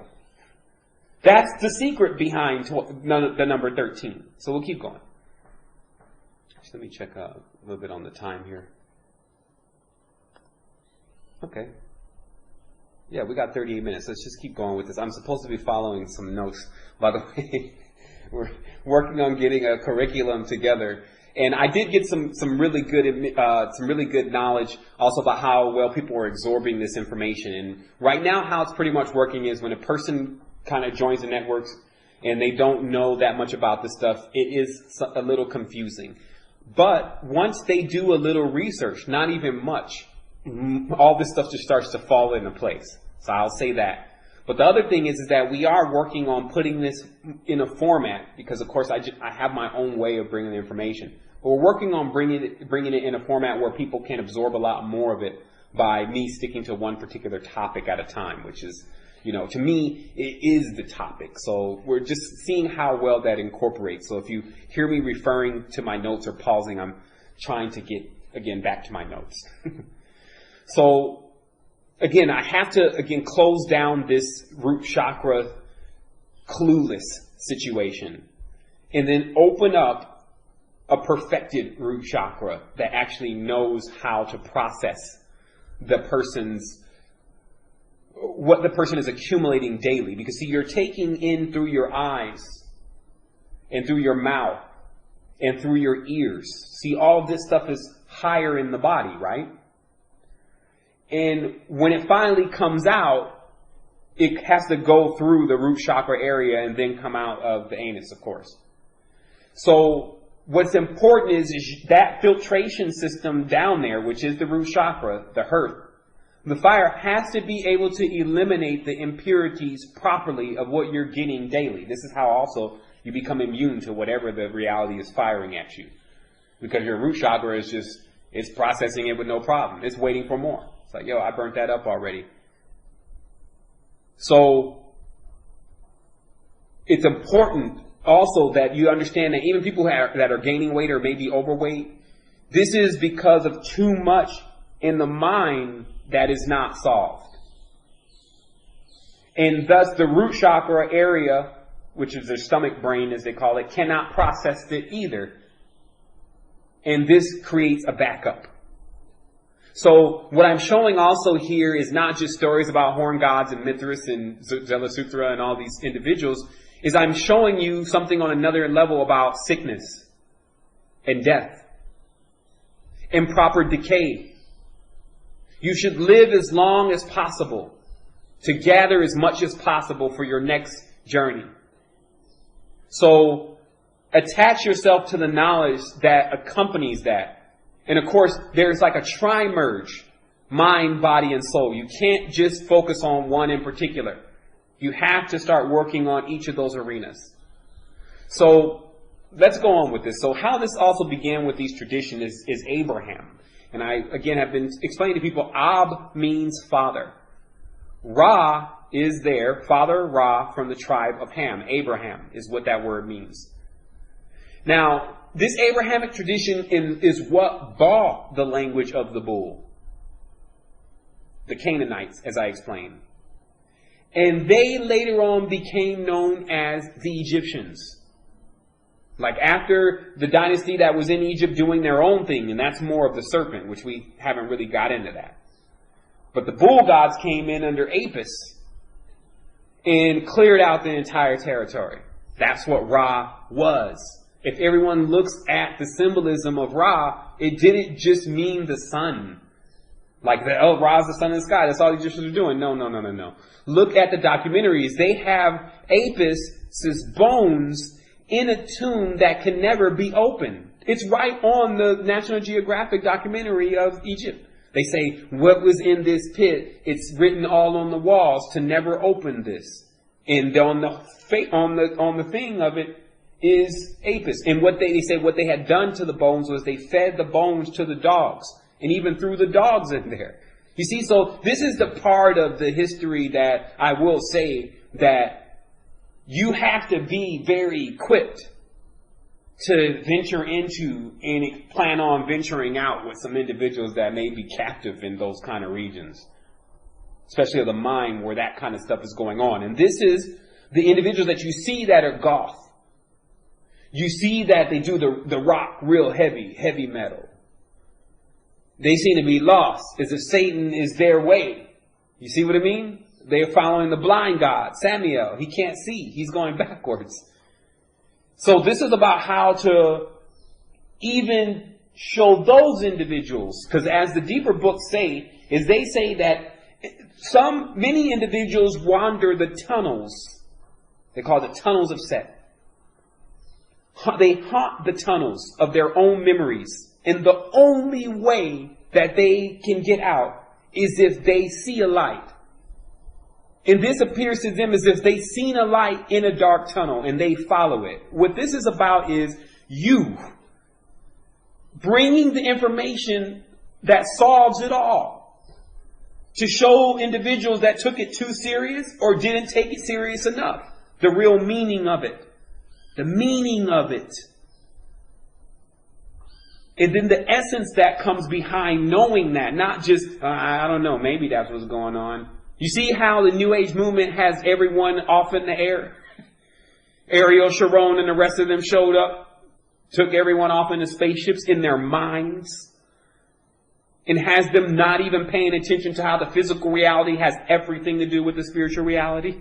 That's the secret behind the number 13. So we'll keep going. Just let me check a little bit on the time here. Okay. Yeah, we got 38 minutes. Let's just keep going with this. I'm supposed to be following some notes, by the way. We're working on getting a curriculum together. And I did get some really good knowledge also about how well people are absorbing this information. And right now, how it's pretty much working is when a person kind of joins the networks and they don't know that much about this stuff, it is a little confusing. But once they do a little research, not even much, all this stuff just starts to fall into place. So I'll say that. But the other thing is that we are working on putting this in a format, because of course I have my own way of bringing the information. But we're working on bringing it in a format where people can absorb a lot more of it by me sticking to one particular topic at a time, which is to me, it is the topic. So we're just seeing how well that incorporates. So if you hear me referring to my notes or pausing, I'm trying to get, again, back to my notes. So, again, I have to, again, close down this root chakra clueless situation and then open up a perfected root chakra that actually knows how to process what the person is accumulating daily. Because see, you're taking in through your eyes and through your mouth and through your ears. See, all of this stuff is higher in the body, right? And when it finally comes out, it has to go through the root chakra area and then come out of the anus, of course. So what's important is that filtration system down there, which is the root chakra, the hearth. The fire has to be able to eliminate the impurities properly of what you're getting daily. This is how also you become immune to whatever the reality is firing at you. Because your root chakra is it's processing it with no problem. It's waiting for more. It's like, yo, I burnt that up already. So it's important also that you understand that even people that are gaining weight or maybe overweight, this is because of too much in the mind that is not solved. And thus the root chakra area, which is their stomach brain as they call it, cannot process it either. And this creates a backup. So what I'm showing also here is not just stories about horn gods and Mithras and Zalasutra and all these individuals, is I'm showing you something on another level about sickness and death and proper decay. You should live as long as possible to gather as much as possible for your next journey. So attach yourself to the knowledge that accompanies that. And of course, there's like a tri-merge, mind, body, and soul. You can't just focus on one in particular. You have to start working on each of those arenas. So let's go on with this. So how this also began with these traditions is Abraham. And I, again, have been explaining to people, Ab means father. Ra is there, Father Ra from the tribe of Ham. Abraham is what that word means. Now, this Abrahamic tradition is what bought the language of the bull. The Canaanites, as I explained. And they later on became known as the Egyptians. Like after the dynasty that was in Egypt doing their own thing, and that's more of the serpent, which we haven't really got into that. But the bull gods came in under Apis and cleared out the entire territory. That's what Ra was. If everyone looks at the symbolism of Ra, it didn't just mean the sun. Like, Ra's the sun in the sky. That's all the Egyptians are doing. No. Look at the documentaries. They have Apis' bones in a tomb that can never be opened. It's right on the National Geographic documentary of Egypt. They say, what was in this pit? It's written all on the walls to never open this. And on the thing of it is Apis. And what they say what they had done to the bones was they fed the bones to the dogs. And even threw the dogs in there. You see, so this is the part of the history that I will say that you have to be very equipped to venture into and plan on venturing out with some individuals that may be captive in those kind of regions. Especially of the mind where that kind of stuff is going on. And this is the individuals that you see that are goth. You see that they do the rock real heavy metal. They seem to be lost as if Satan is their way. You see what I mean? They're following the blind god, Samuel. He can't see. He's going backwards. So this is about how to even show those individuals. Because as the deeper books say, is they say that many individuals wander the tunnels. They call it the tunnels of Set. They haunt the tunnels of their own memories. And the only way that they can get out is if they see a light. And this appears to them as if they've seen a light in a dark tunnel and they follow it. What this is about is you bringing the information that solves it all. to show individuals that took it too serious or didn't take it serious enough. The real meaning of it. The meaning of it. And then the essence that comes behind knowing that. Not just, I don't know, maybe that's what's going on. You see how the New Age movement has everyone off in the air? Ariel Sharon and the rest of them showed up, took everyone off into spaceships in their minds, and has them not even paying attention to how the physical reality has everything to do with the spiritual reality.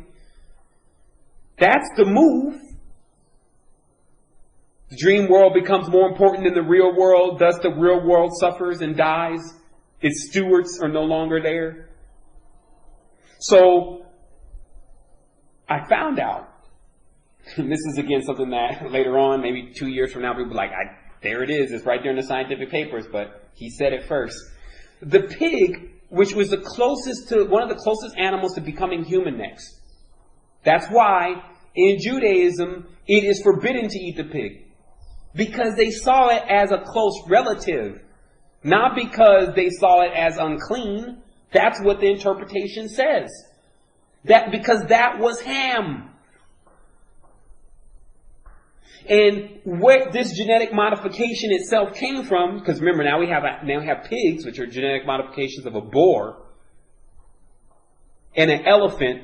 That's the move. The dream world becomes more important than the real world. Thus the real world suffers and dies. Its stewards are no longer there. So I found out, and this is again something that later on, maybe 2 years from now, people will be like, there it is. It's right there in the scientific papers, but he said it first. The pig, which was one of the closest animals to becoming human next. That's why in Judaism, it is forbidden to eat the pig. Because they saw it as a close relative. Not because they saw it as unclean. That's what the interpretation says. Because that was ham. And where this genetic modification itself came from, because remember now we have pigs, which are genetic modifications of a boar and an elephant.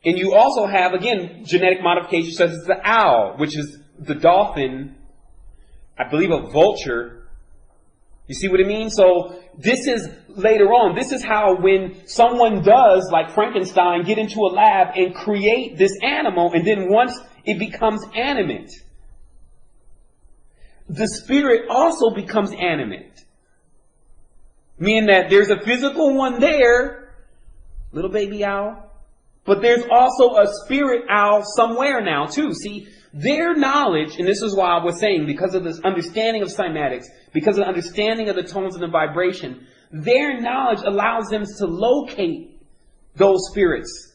And you also have, again, genetic modifications such as the owl, which is the dolphin, I believe a vulture. You see what I mean? So this is later on. This is how when someone does, like Frankenstein, get into a lab and create this animal, and then once it becomes animate, the spirit also becomes animate. Meaning that there's a physical one there, little baby owl, but there's also a spirit owl somewhere now too. See, their knowledge, and this is why I was saying, because of this understanding of cymatics, because of the understanding of the tones and the vibration, their knowledge allows them to locate those spirits.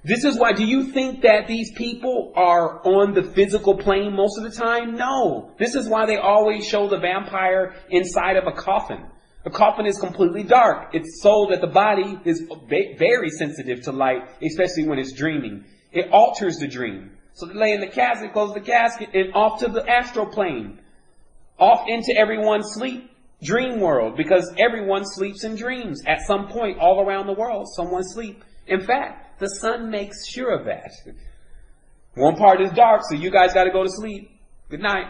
This is why, do you think that these people are on the physical plane most of the time? No. This is why they always show the vampire inside of a coffin. A coffin is completely dark. It's so that the body is very sensitive to light, especially when it's dreaming. It alters the dream. So they lay in the casket, close the casket, and off to the astral plane. Off into everyone's sleep dream world, because everyone sleeps in dreams. At some point all around the world, someone sleeps. In fact, the sun makes sure of that. One part is dark, so you guys got to go to sleep. Good night.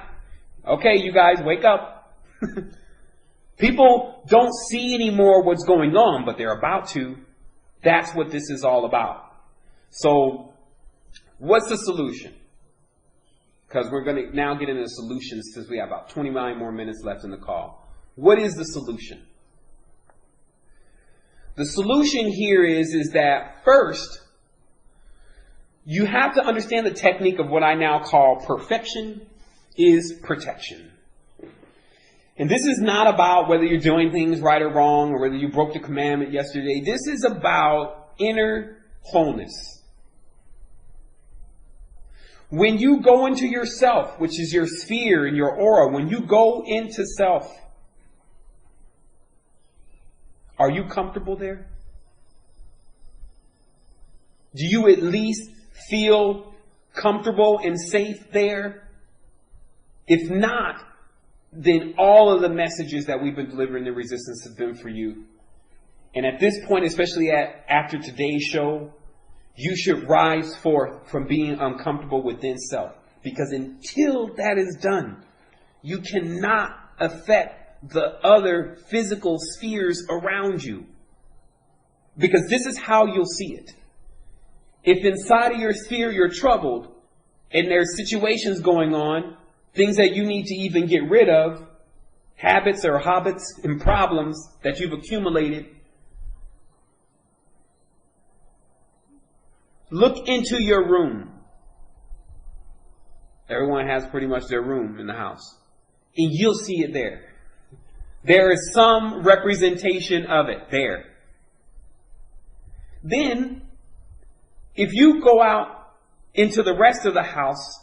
Okay, you guys, wake up. People don't see anymore what's going on, but they're about to. That's what this is all about. So, what's the solution? Because we're going to now get into the solutions since we have about 29 more minutes left in the call. What is the solution? The solution here is that first, you have to understand the technique of what I now call perfection is protection. And this is not about whether you're doing things right or wrong, or whether you broke the commandment yesterday. This is about inner wholeness. When you go into yourself, which is your sphere and your aura, when you go into self, are you comfortable there? Do you at least feel comfortable and safe there? If not, then all of the messages that we've been delivering in Resistance have been for you. And at this point, especially after today's show, you should rise forth from being uncomfortable within self. Because until that is done, you cannot affect the other physical spheres around you. Because this is how you'll see it. If inside of your sphere you're troubled, and there's situations going on, things that you need to even get rid of, habits or hobbits and problems that you've accumulated, look into your room. Everyone has pretty much their room in the house. And you'll see it there. There is some representation of it there. Then, if you go out into the rest of the house,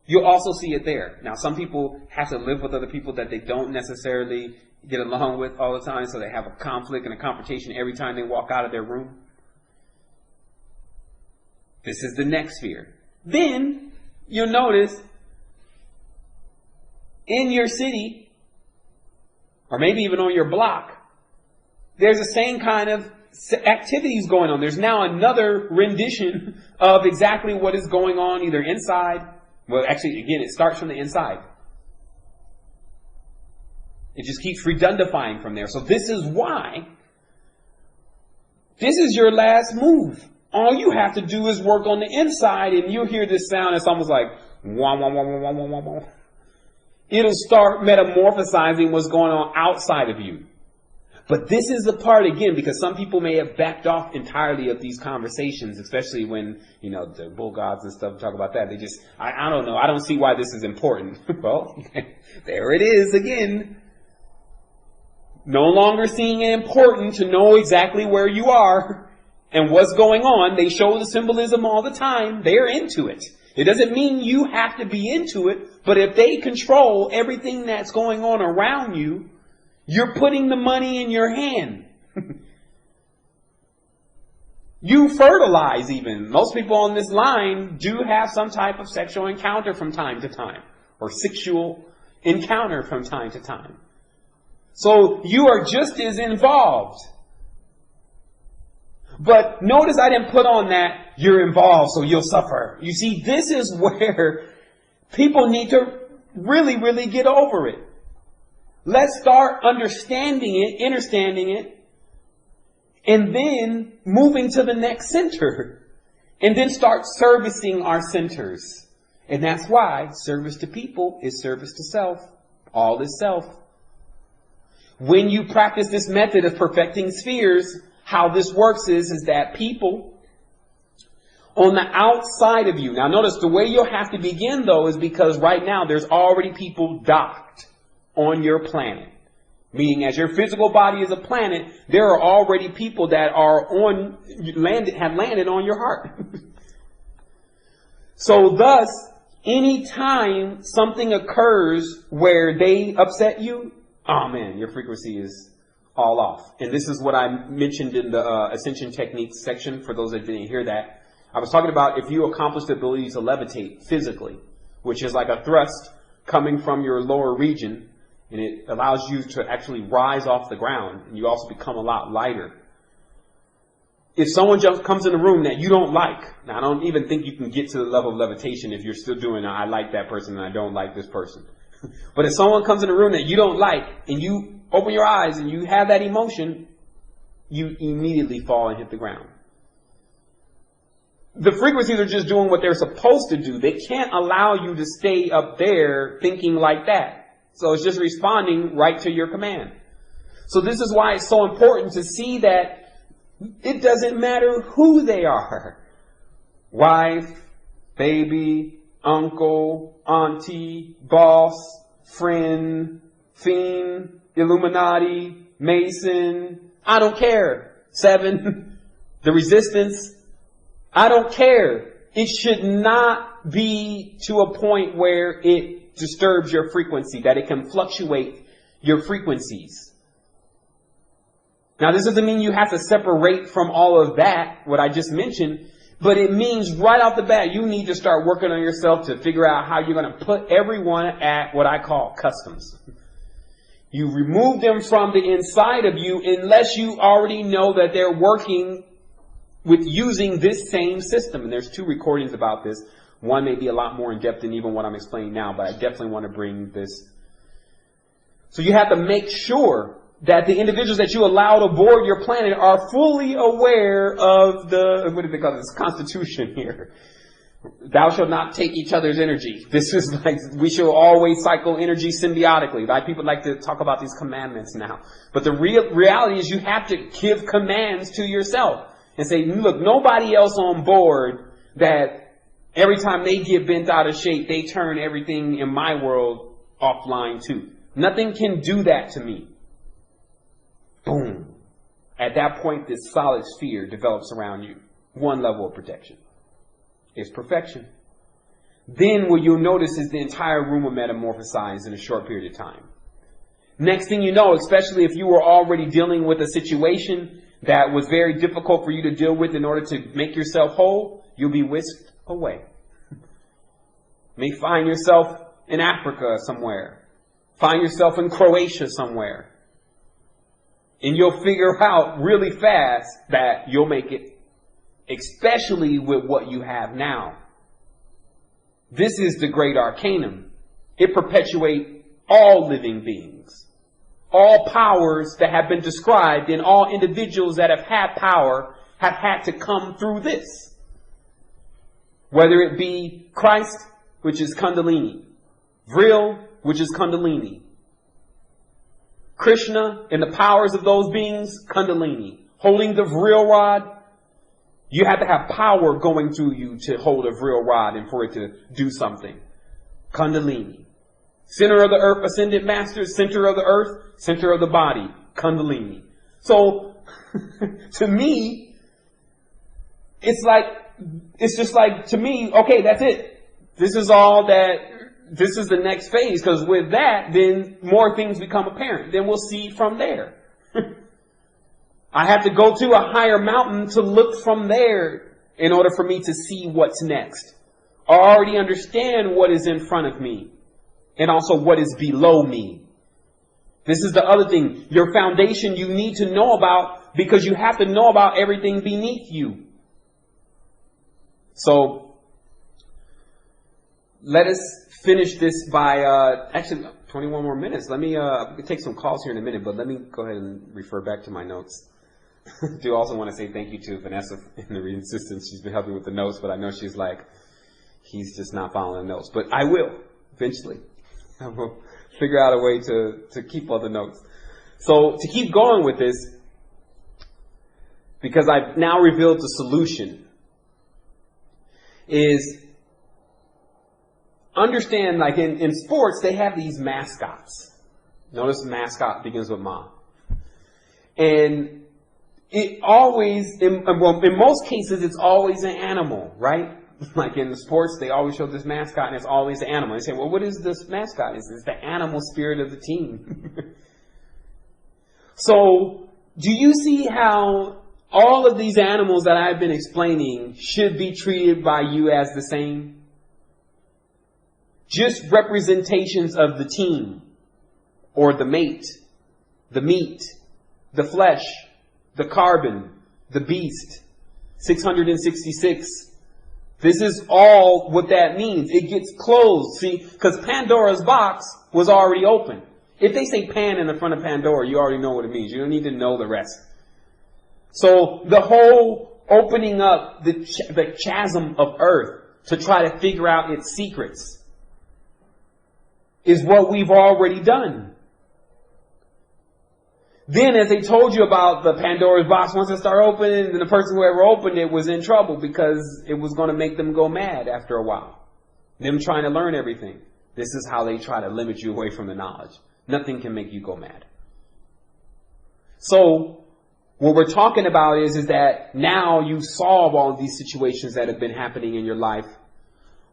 you'll also see it there. Now, some people have to live with other people that they don't necessarily get along with all the time, so they have a conflict and a confrontation every time they walk out of their room. This is the next sphere. Then you'll notice in your city, or maybe even on your block, there's the same kind of activities going on. There's now another rendition of exactly what is going on either inside. Well, actually, again, it starts from the inside. It just keeps redundifying from there. So this is why this is your last move. All you have to do is work on the inside, and you'll hear this sound. It's almost like wah, wah, wah, wah, wah, wah, wah. It'll start metamorphosizing what's going on outside of you. But this is the part, again, because some people may have backed off entirely of these conversations, especially when, the bull gods and stuff talk about that. They just, I don't know. I don't see why this is important. Well, there it is again. No longer seeing it important to know exactly where you are and what's going on. They show the symbolism all the time. They're into it. It doesn't mean you have to be into it, but if they control everything that's going on around you, you're putting the money in your hand. You fertilize even. Most people on this line do have some type of sexual encounter from time to time, or sexual encounter from time to time. So you are just as involved. But notice I didn't put on that you're involved so you'll suffer. You see, this is where people need to really, really get over it. Let's start understanding it, understanding it, and then moving to the next center. And then start servicing our centers. And that's why service to people is service to self. All is self. When you practice this method of perfecting spheres, how this works is that people on the outside of you. Now notice the way you'll have to begin though is because right now there's already people docked on your planet. Meaning as your physical body is a planet, there are already people that are have landed on your heart. So thus, anytime something occurs where they upset you, oh man, your frequency is all off. And this is what I mentioned in the Ascension Techniques section, for those that didn't hear that. I was talking about if you accomplish the ability to levitate physically, which is like a thrust coming from your lower region, and it allows you to actually rise off the ground, and you also become a lot lighter. If someone comes in a room that you don't like, now I don't even think you can get to the level of levitation if you're still doing I like that person and I don't like this person. But if someone comes in a room that you don't like, and you open your eyes and you have that emotion, you immediately fall and hit the ground. The frequencies are just doing what they're supposed to do. They can't allow you to stay up there thinking like that. So it's just responding right to your command. So this is why it's so important to see that it doesn't matter who they are. Wife, baby, uncle, auntie, boss, friend, fiend, Illuminati, Mason. I don't care. Seven, the resistance. I don't care. It should not be to a point where it disturbs your frequency, that it can fluctuate your frequencies. Now, this doesn't mean you have to separate from all of that, what I just mentioned, but it means right off the bat, you need to start working on yourself to figure out how you're going to put everyone at what I call customs. You remove them from the inside of you unless you already know that they're working with using this same system. And there's 2 recordings about this. One may be a lot more in depth than even what I'm explaining now, but I definitely want to bring this. So you have to make sure that the individuals that you allow aboard your planet are fully aware of the, what do they call this, constitution here. Thou shalt not take each other's energy. This is like, we shall always cycle energy symbiotically. Like people like to talk about these commandments now. But the reality is you have to give commands to yourself and say, look, nobody else on board that every time they get bent out of shape, they turn everything in my world offline too. Nothing can do that to me. Boom. At that point, this solid sphere develops around you. One level of protection. It's perfection. Then what you'll notice is the entire room will metamorphosize in a short period of time. Next thing you know, especially if you were already dealing with a situation that was very difficult for you to deal with in order to make yourself whole, you'll be whisked away. You may find yourself in Africa somewhere. Find yourself in Croatia somewhere. And you'll figure out really fast that you'll make it, especially with what you have now. This is the great arcanum. It perpetuates all living beings. All powers that have been described and all individuals that have had power have had to come through this. Whether it be Christ, which is Kundalini. Vril, which is Kundalini. Krishna and the powers of those beings, Kundalini. Holding the Vril rod, you have to have power going through you to hold a Vril rod and for it to do something. Kundalini. Center of the earth, ascended masters, center of the earth, center of the body, Kundalini. So, to me, it's just like, to me, okay, that's it. This is the next phase, because with that, then more things become apparent. Then we'll see from there. I have to go to a higher mountain to look from there in order for me to see what's next. I already understand what is in front of me and also what is below me. This is the other thing. Your foundation you need to know about, because you have to know about everything beneath you. So, let us finish this by, actually, 21 more minutes. Let me, we can take some calls here in a minute, but let me go ahead and refer back to my notes. I do also want to say thank you to Vanessa in the reading assistance. She's been helping with the notes, but I know she's like, he's just not following the notes. But I will, eventually. I will figure out a way to keep all the notes. So, to keep going with this, because I've now revealed the solution, is understand, like in sports, they have these mascots. Notice mascot begins with Ma. And it always, in most cases, it's always an animal, right? Like in the sports, they always show this mascot and it's always an animal. They say, well, what is this mascot? It's the animal spirit of the team. So, do you see how all of these animals that I've been explaining should be treated by you as the same? Just representations of the team, or the mate, the meat, the flesh, the carbon, the beast, 666. This is all what that means. It gets closed. See, because Pandora's box was already open. If they say Pan in the front of Pandora, you already know what it means. You don't need to know the rest. So the whole opening up the chasm of earth to try to figure out its secrets is what we've already done. Then, as they told you about the Pandora's box, once it started opening, then the person who ever opened it was in trouble because it was going to make them go mad after a while. Them trying to learn everything. This is how they try to limit you away from the knowledge. Nothing can make you go mad. So, what we're talking about is that now you solve all of these situations that have been happening in your life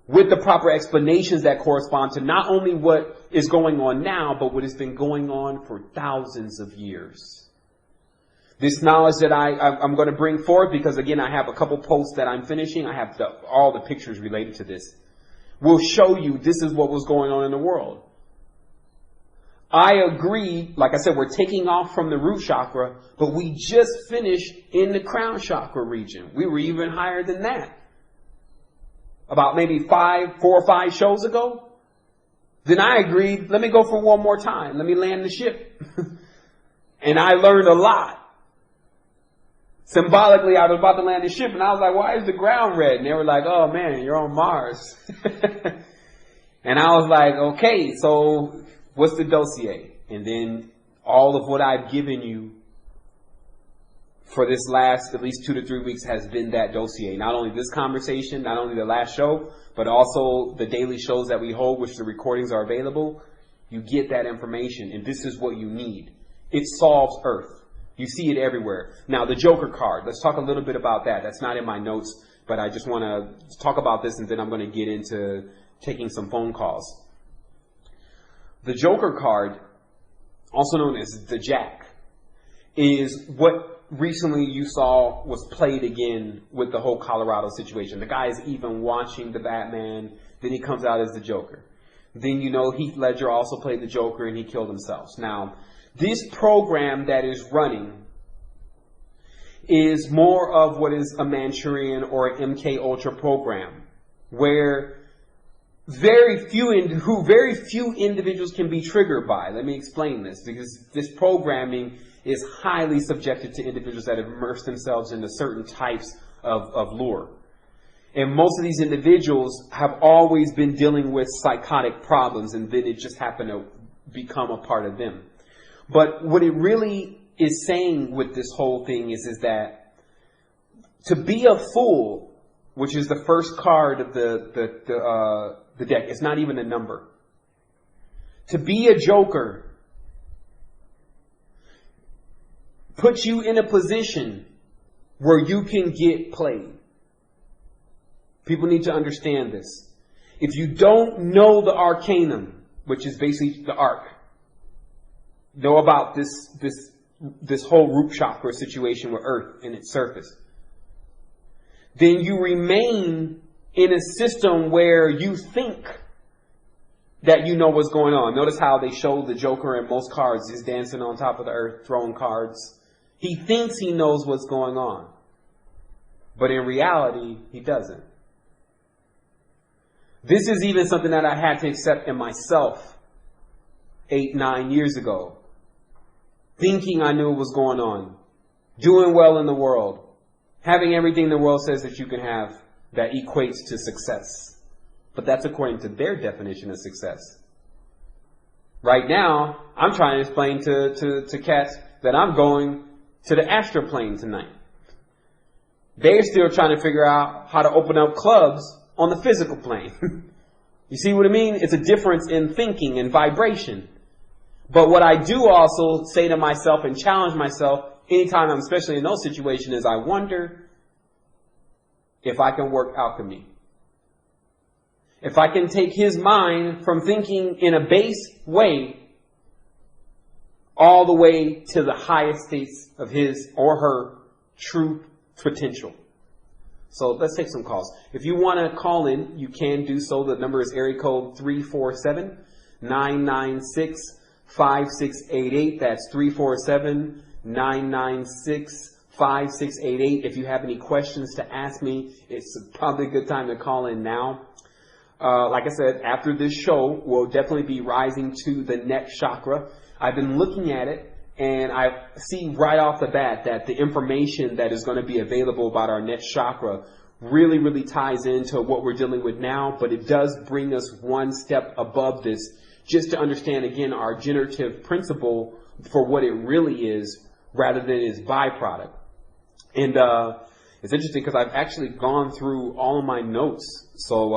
with the proper explanations that correspond to not only what is going on now, but what has been going on for thousands of years. This knowledge that I'm going to bring forth, because again, I have a couple posts that I'm finishing. I have all the pictures related to this. Will show you this is what was going on in the world. I agree, like I said, we're taking off from the root chakra, but we just finished in the crown chakra region. We were even higher than that. About maybe 4 or 5 shows ago. Then I agreed, let me go for one more time. Let me land the ship. And I learned a lot. Symbolically, I was about to land the ship and I was like, why is the ground red? And they were like, oh man, you're on Mars. And I was like, okay, so what's the dossier? And then all of what I've given you for this last at least 2 to 3 weeks has been that dossier. Not only this conversation, not only the last show, but also the daily shows that we hold, which the recordings are available. You get that information, and this is what you need. It solves Earth. You see it everywhere. Now, the Joker card. Let's talk a little bit about that. That's not in my notes, but I just want to talk about this, and then I'm going to get into taking some phone calls. The Joker card also known as the Jack, is what recently you saw was played again with the whole Colorado situation. The guy is even watching the Batman, then he comes out as the Joker. Then you know Heath Ledger also played the Joker and he killed himself. Now, this program that is running is more of what is a Manchurian or an MK Ultra program, where very few individuals can be triggered by. Let me explain this, because this programming is highly subjected to individuals that have immersed themselves into certain types of lure. And most of these individuals have always been dealing with psychotic problems, and then it just happened to become a part of them. But what it really is saying with this whole thing is that to be a fool, which is the first card of the deck, it's not even a number. To be a joker puts you in a position where you can get played. People need to understand this. If you don't know the arcanum, which is basically the arc, know about this whole root chakra situation with Earth and its surface, then you remain in a system where you think that you know what's going on. Notice how they show the Joker in most cards is dancing on top of the earth, throwing cards. He thinks he knows what's going on, but in reality, he doesn't. This is even something that I had to accept in myself 8-9 years ago. Thinking I knew what was going on. Doing well in the world. Having everything the world says that you can have that equates to success. But that's according to their definition of success. Right now, I'm trying to explain to cats that I'm going to the astral plane tonight. They're still trying to figure out how to open up clubs on the physical plane. You see what I mean? It's a difference in thinking and vibration. But what I do also say to myself and challenge myself anytime I'm especially in those situations is I wonder if I can work alchemy. If I can take his mind from thinking in a base way all the way to the highest states of his or her true potential. So let's take some calls. If you want to call in, you can do so. The number is area code 347-996-5688. That's 347-996-5688. If you have any questions to ask me, it's probably a good time to call in now. Like I said, after this show, we'll definitely be rising to the next chakra. I've been looking at it, and I see right off the bat that the information that is going to be available about our next chakra really, really ties into what we're dealing with now, but it does bring us one step above this, just to understand, again, our generative principle for what it really is, rather than its byproduct. And it's interesting because I've actually gone through all of my notes. So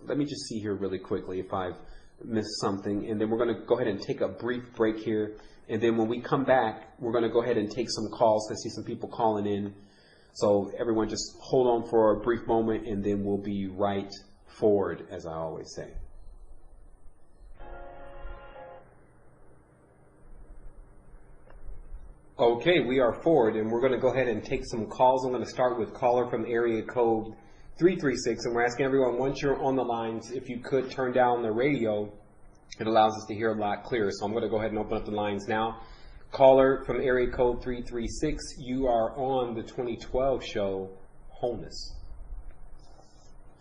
let me just see here really quickly if I've missed something. And then we're going to go ahead and take a brief break here. And then when we come back, we're going to go ahead and take some calls. I see some people calling in. So everyone just hold on for a brief moment, and then we'll be right forward, as I always say. Okay, we are forward, and we're going to go ahead and take some calls. I'm going to start with caller from area code 336, and we're asking everyone, once you're on the lines, if you could turn down the radio. It allows us to hear a lot clearer. So I'm going to go ahead and open up the lines now. Caller from area code 336, you are on the 2012 show, Wholeness.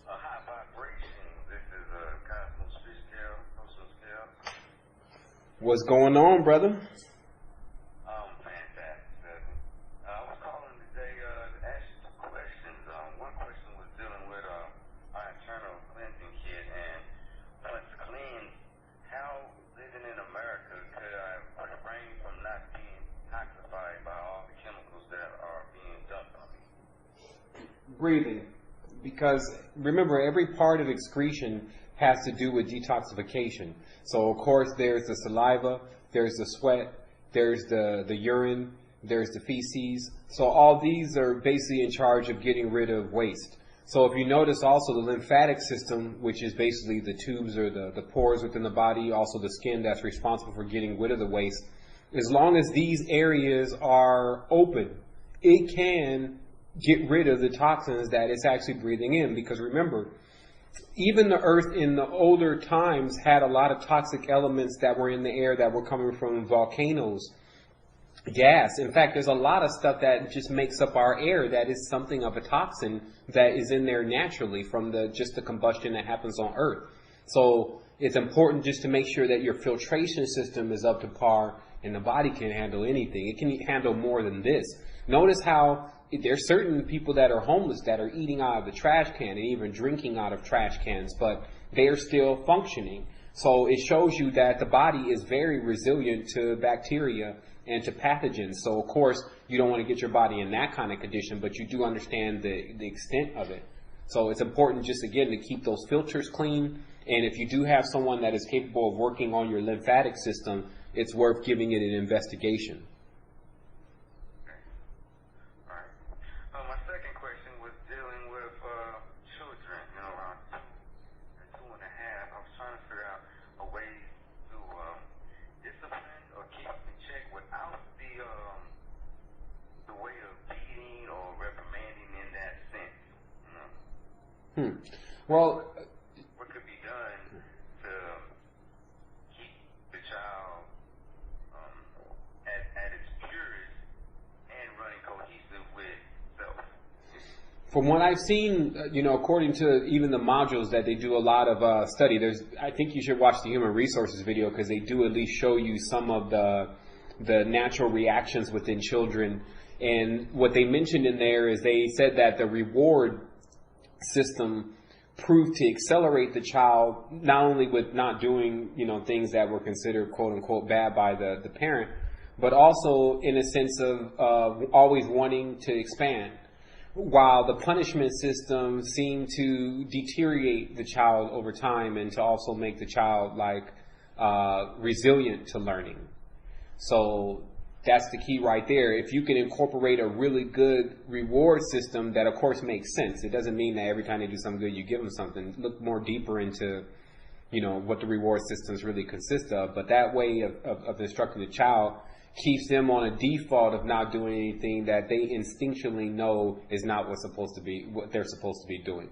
High vibration. This is Cosmos Scale, Scale. What's going on, brother? Fantastic. I was calling today to ask you some questions. One question was dealing with our internal cleansing kit, and once cleansed, how living in America could I refrain from not being toxified by all the chemicals that are being dumped on me? Breathing. Because remember, every part of excretion has to do with detoxification. So, of course, there's the saliva, there's the sweat, there's the urine, there's the feces. So all these are basically in charge of getting rid of waste. So if you notice also the lymphatic system, which is basically the tubes or the pores within the body, also the skin that's responsible for getting rid of the waste, as long as these areas are open, it can get rid of the toxins that it's actually breathing in. Because remember, even the earth in the older times had a lot of toxic elements that were in the air that were coming from volcanoes, gas. In fact, there's a lot of stuff that just makes up our air that is something of a toxin that is in there naturally from just the combustion that happens on earth. So it's important just to make sure that your filtration system is up to par, and the body can handle anything. It can handle more than this. Notice how there's certain people that are homeless that are eating out of the trash can and even drinking out of trash cans, but they are still functioning. So it shows you that the body is very resilient to bacteria and to pathogens. So, of course, you don't want to get your body in that kind of condition, but you do understand the extent of it. So it's important just, again, to keep those filters clean. And if you do have someone that is capable of working on your lymphatic system, it's worth giving it an investigation. Well, what could be done to keep the child at its purest and running cohesive with self? From what I've seen, according to even the modules that they do a lot of study, I think you should watch the human resources video because they do at least show you some of the natural reactions within children. And what they mentioned in there is they said that the reward system proved to accelerate the child, not only with not doing, things that were considered quote unquote bad by the parent, but also in a sense of always wanting to expand, while the punishment system seemed to deteriorate the child over time and to also make the child resilient to learning. So that's the key right there. If you can incorporate a really good reward system that, of course, makes sense. It doesn't mean that every time they do something good, you give them something. Look more deeper into, what the reward systems really consist of. But that way of instructing the child keeps them on a default of not doing anything that they instinctually know is not what they're supposed to be doing.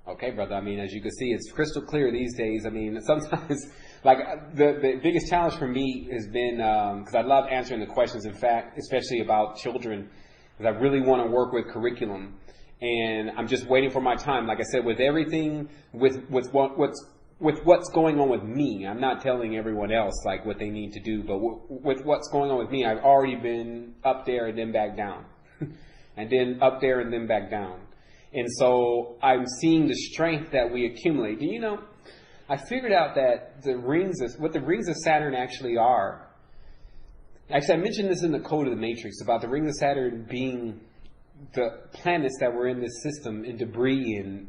Okay, brother. I mean, as you can see, it's crystal clear these days. I mean, sometimes, the biggest challenge for me has been, because I love answering the questions, in fact, especially about children, because I really want to work with curriculum. And I'm just waiting for my time. Like I said, with everything, with what's going on with me, I'm not telling everyone else, what they need to do. But with what's going on with me, I've already been up there and then back down. And then up there and then back down. And so I'm seeing the strength that we accumulate. I figured out that what the rings of Saturn actually are. Actually, I mentioned this in the Code of the Matrix about the rings of Saturn being the planets that were in this system, and debris and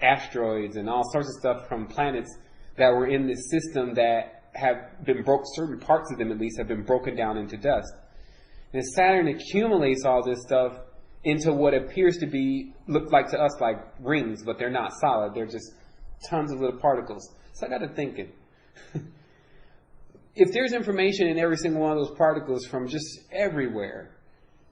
asteroids and all sorts of stuff from planets that were in this system that have been certain parts of them at least have been broken down into dust. And Saturn accumulates all this stuff into what appears to look like to us like rings, but they're not solid. They're just tons of little particles. So I got to thinking, if there's information in every single one of those particles from just everywhere,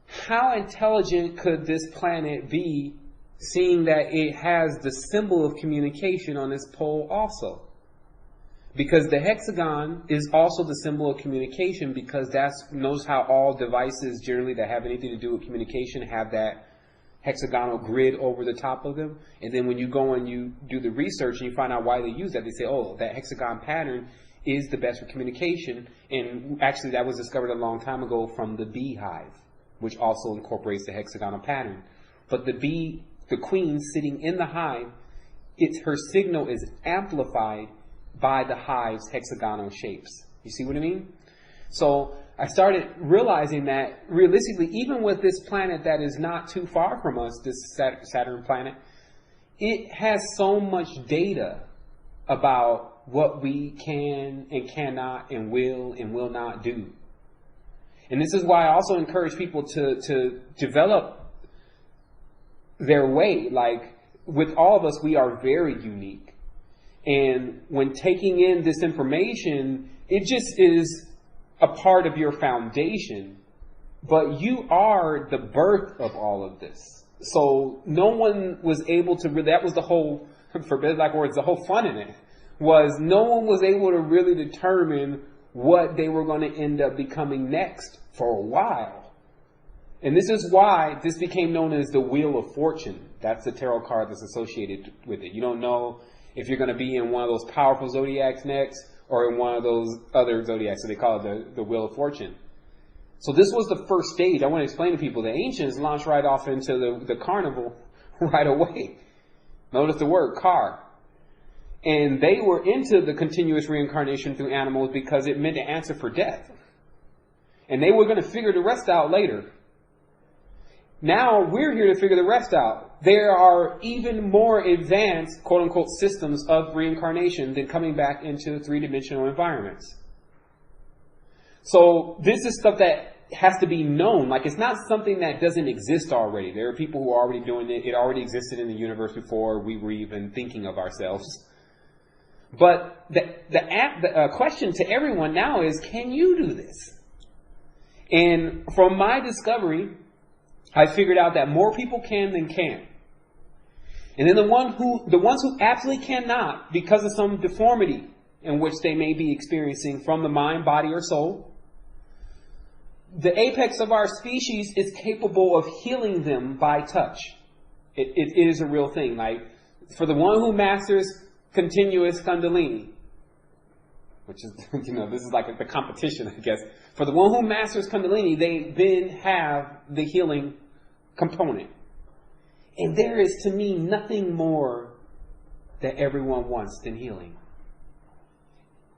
how intelligent could this planet be, seeing that it has the symbol of communication on its pole also? Because the hexagon is also the symbol of communication, because knows how all devices generally that have anything to do with communication have that hexagonal grid over the top of them. And then when you go and you do the research and you find out why they use that, they say, oh, that hexagon pattern is the best for communication. And actually that was discovered a long time ago from the beehive, which also incorporates the hexagonal pattern. But the queen sitting in the hive, her signal is amplified by the hive's hexagonal shapes. You see what I mean? So I started realizing that realistically, even with this planet that is not too far from us, this Saturn planet, it has so much data about what we can and cannot and will not do. And this is why I also encourage people to develop their way. Like, with all of us, we are very unique. And when taking in this information, it just is a part of your foundation. But you are the birth of all of this. So no one was able to really, that was the whole, for better lack of words, the whole fun in it, was no one was able to really determine what they were going to end up becoming next for a while. And this is why this became known as the Wheel of Fortune. That's the tarot card that's associated with it. You don't know if you're going to be in one of those powerful zodiacs next or in one of those other zodiacs. So they call it the Wheel of Fortune. So this was the first stage. I want to explain to people. The ancients launched right off into the carnival right away. Notice the word car. And they were into the continuous reincarnation through animals because it meant to answer for death. And they were going to figure the rest out later. Now we're here to figure the rest out. There are even more advanced, quote-unquote, systems of reincarnation than coming back into three-dimensional environments. So this is stuff that has to be known. Like, it's not something that doesn't exist already. There are people who are already doing it. It already existed in the universe before we were even thinking of ourselves. But the question to everyone now is, can you do this? And from my discovery, I figured out that more people can than can. And then the ones who absolutely cannot, because of some deformity in which they may be experiencing from the mind, body, or soul, the apex of our species is capable of healing them by touch. It is a real thing. Like, for the one who masters continuous Kundalini, which is, this is like the competition, I guess. For the one who masters Kundalini, they then have the healing component. And there is, to me, nothing more that everyone wants than healing.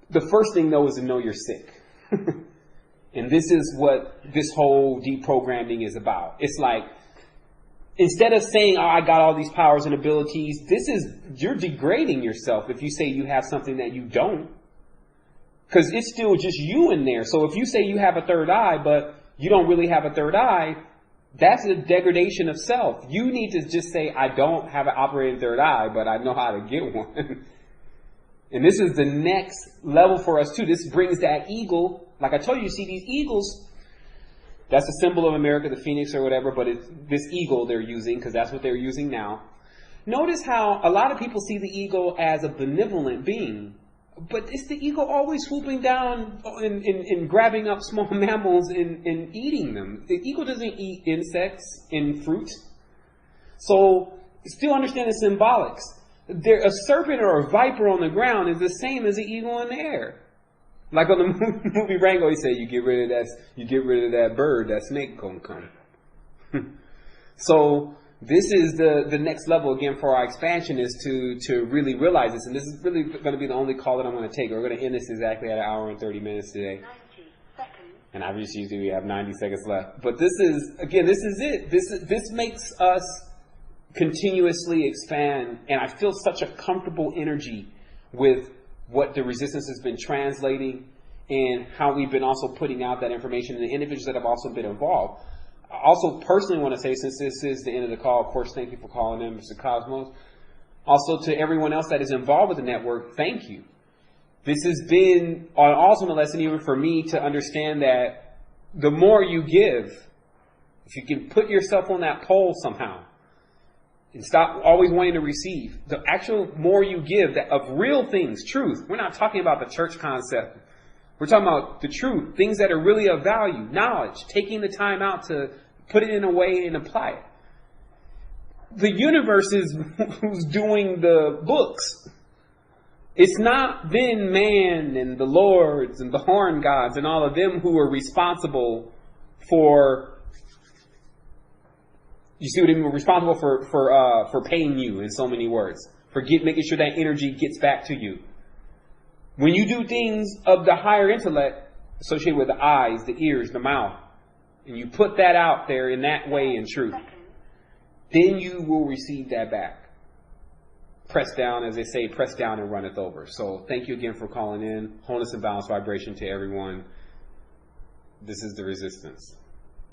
The first thing, though, is to know you're sick. And this is what this whole deprogramming is about. It's like, instead of saying, oh, I got all these powers and abilities, you're degrading yourself if you say you have something that you don't. Because it's still just you in there. So if you say you have a third eye, but you don't really have a third eye, that's a degradation of self. You need to just say, I don't have an operating third eye, but I know how to get one. And this is the next level for us too. This brings that eagle. Like I told you, see these eagles, that's a symbol of America, the phoenix or whatever, but it's this eagle they're using because that's what they're using now. Notice how a lot of people see the eagle as a benevolent being. But it's the eagle always swooping down and grabbing up small mammals and eating them. The eagle doesn't eat insects and fruit. So still understand the symbolics. A serpent or a viper on the ground is the same as the eagle in the air. Like on the movie Rango, he said, you get rid of that bird, that snake gonna come. So this is the next level again for our expansion, is to really realize this. And this is really going to be the only call that I'm going to take. We're going to end this exactly at 1 hour and 30 minutes today. 90 seconds. And obviously we have 90 seconds left. But this is it. This makes us continuously expand. And I feel such a comfortable energy with what the resistance has been translating and how we've been also putting out that information, and the individuals that have also been involved. I also personally want to say, since this is the end of the call, of course, thank you for calling in, Mr. Cosmos. Also to everyone else that is involved with the network, thank you. This has been an ultimate lesson even for me to understand that the more you give, if you can put yourself on that pole somehow and stop always wanting to receive, the actual more you give of real things, truth. We're not talking about the church concept. We're talking about the truth, things that are really of value, knowledge, taking the time out to put it in a way and apply it. The universe is who's doing the books. It's not been man and the lords and the horn gods and all of them who are responsible for, you see what I mean? We're responsible for paying you, in so many words, for making sure that energy gets back to you. When you do things of the higher intellect associated with the eyes, the ears, the mouth, and you put that out there in that way in truth, then you will receive that back. Press down, as they say, press down and runneth over. So thank you again for calling in. Wholeness and balanced vibration to everyone. This is the resistance.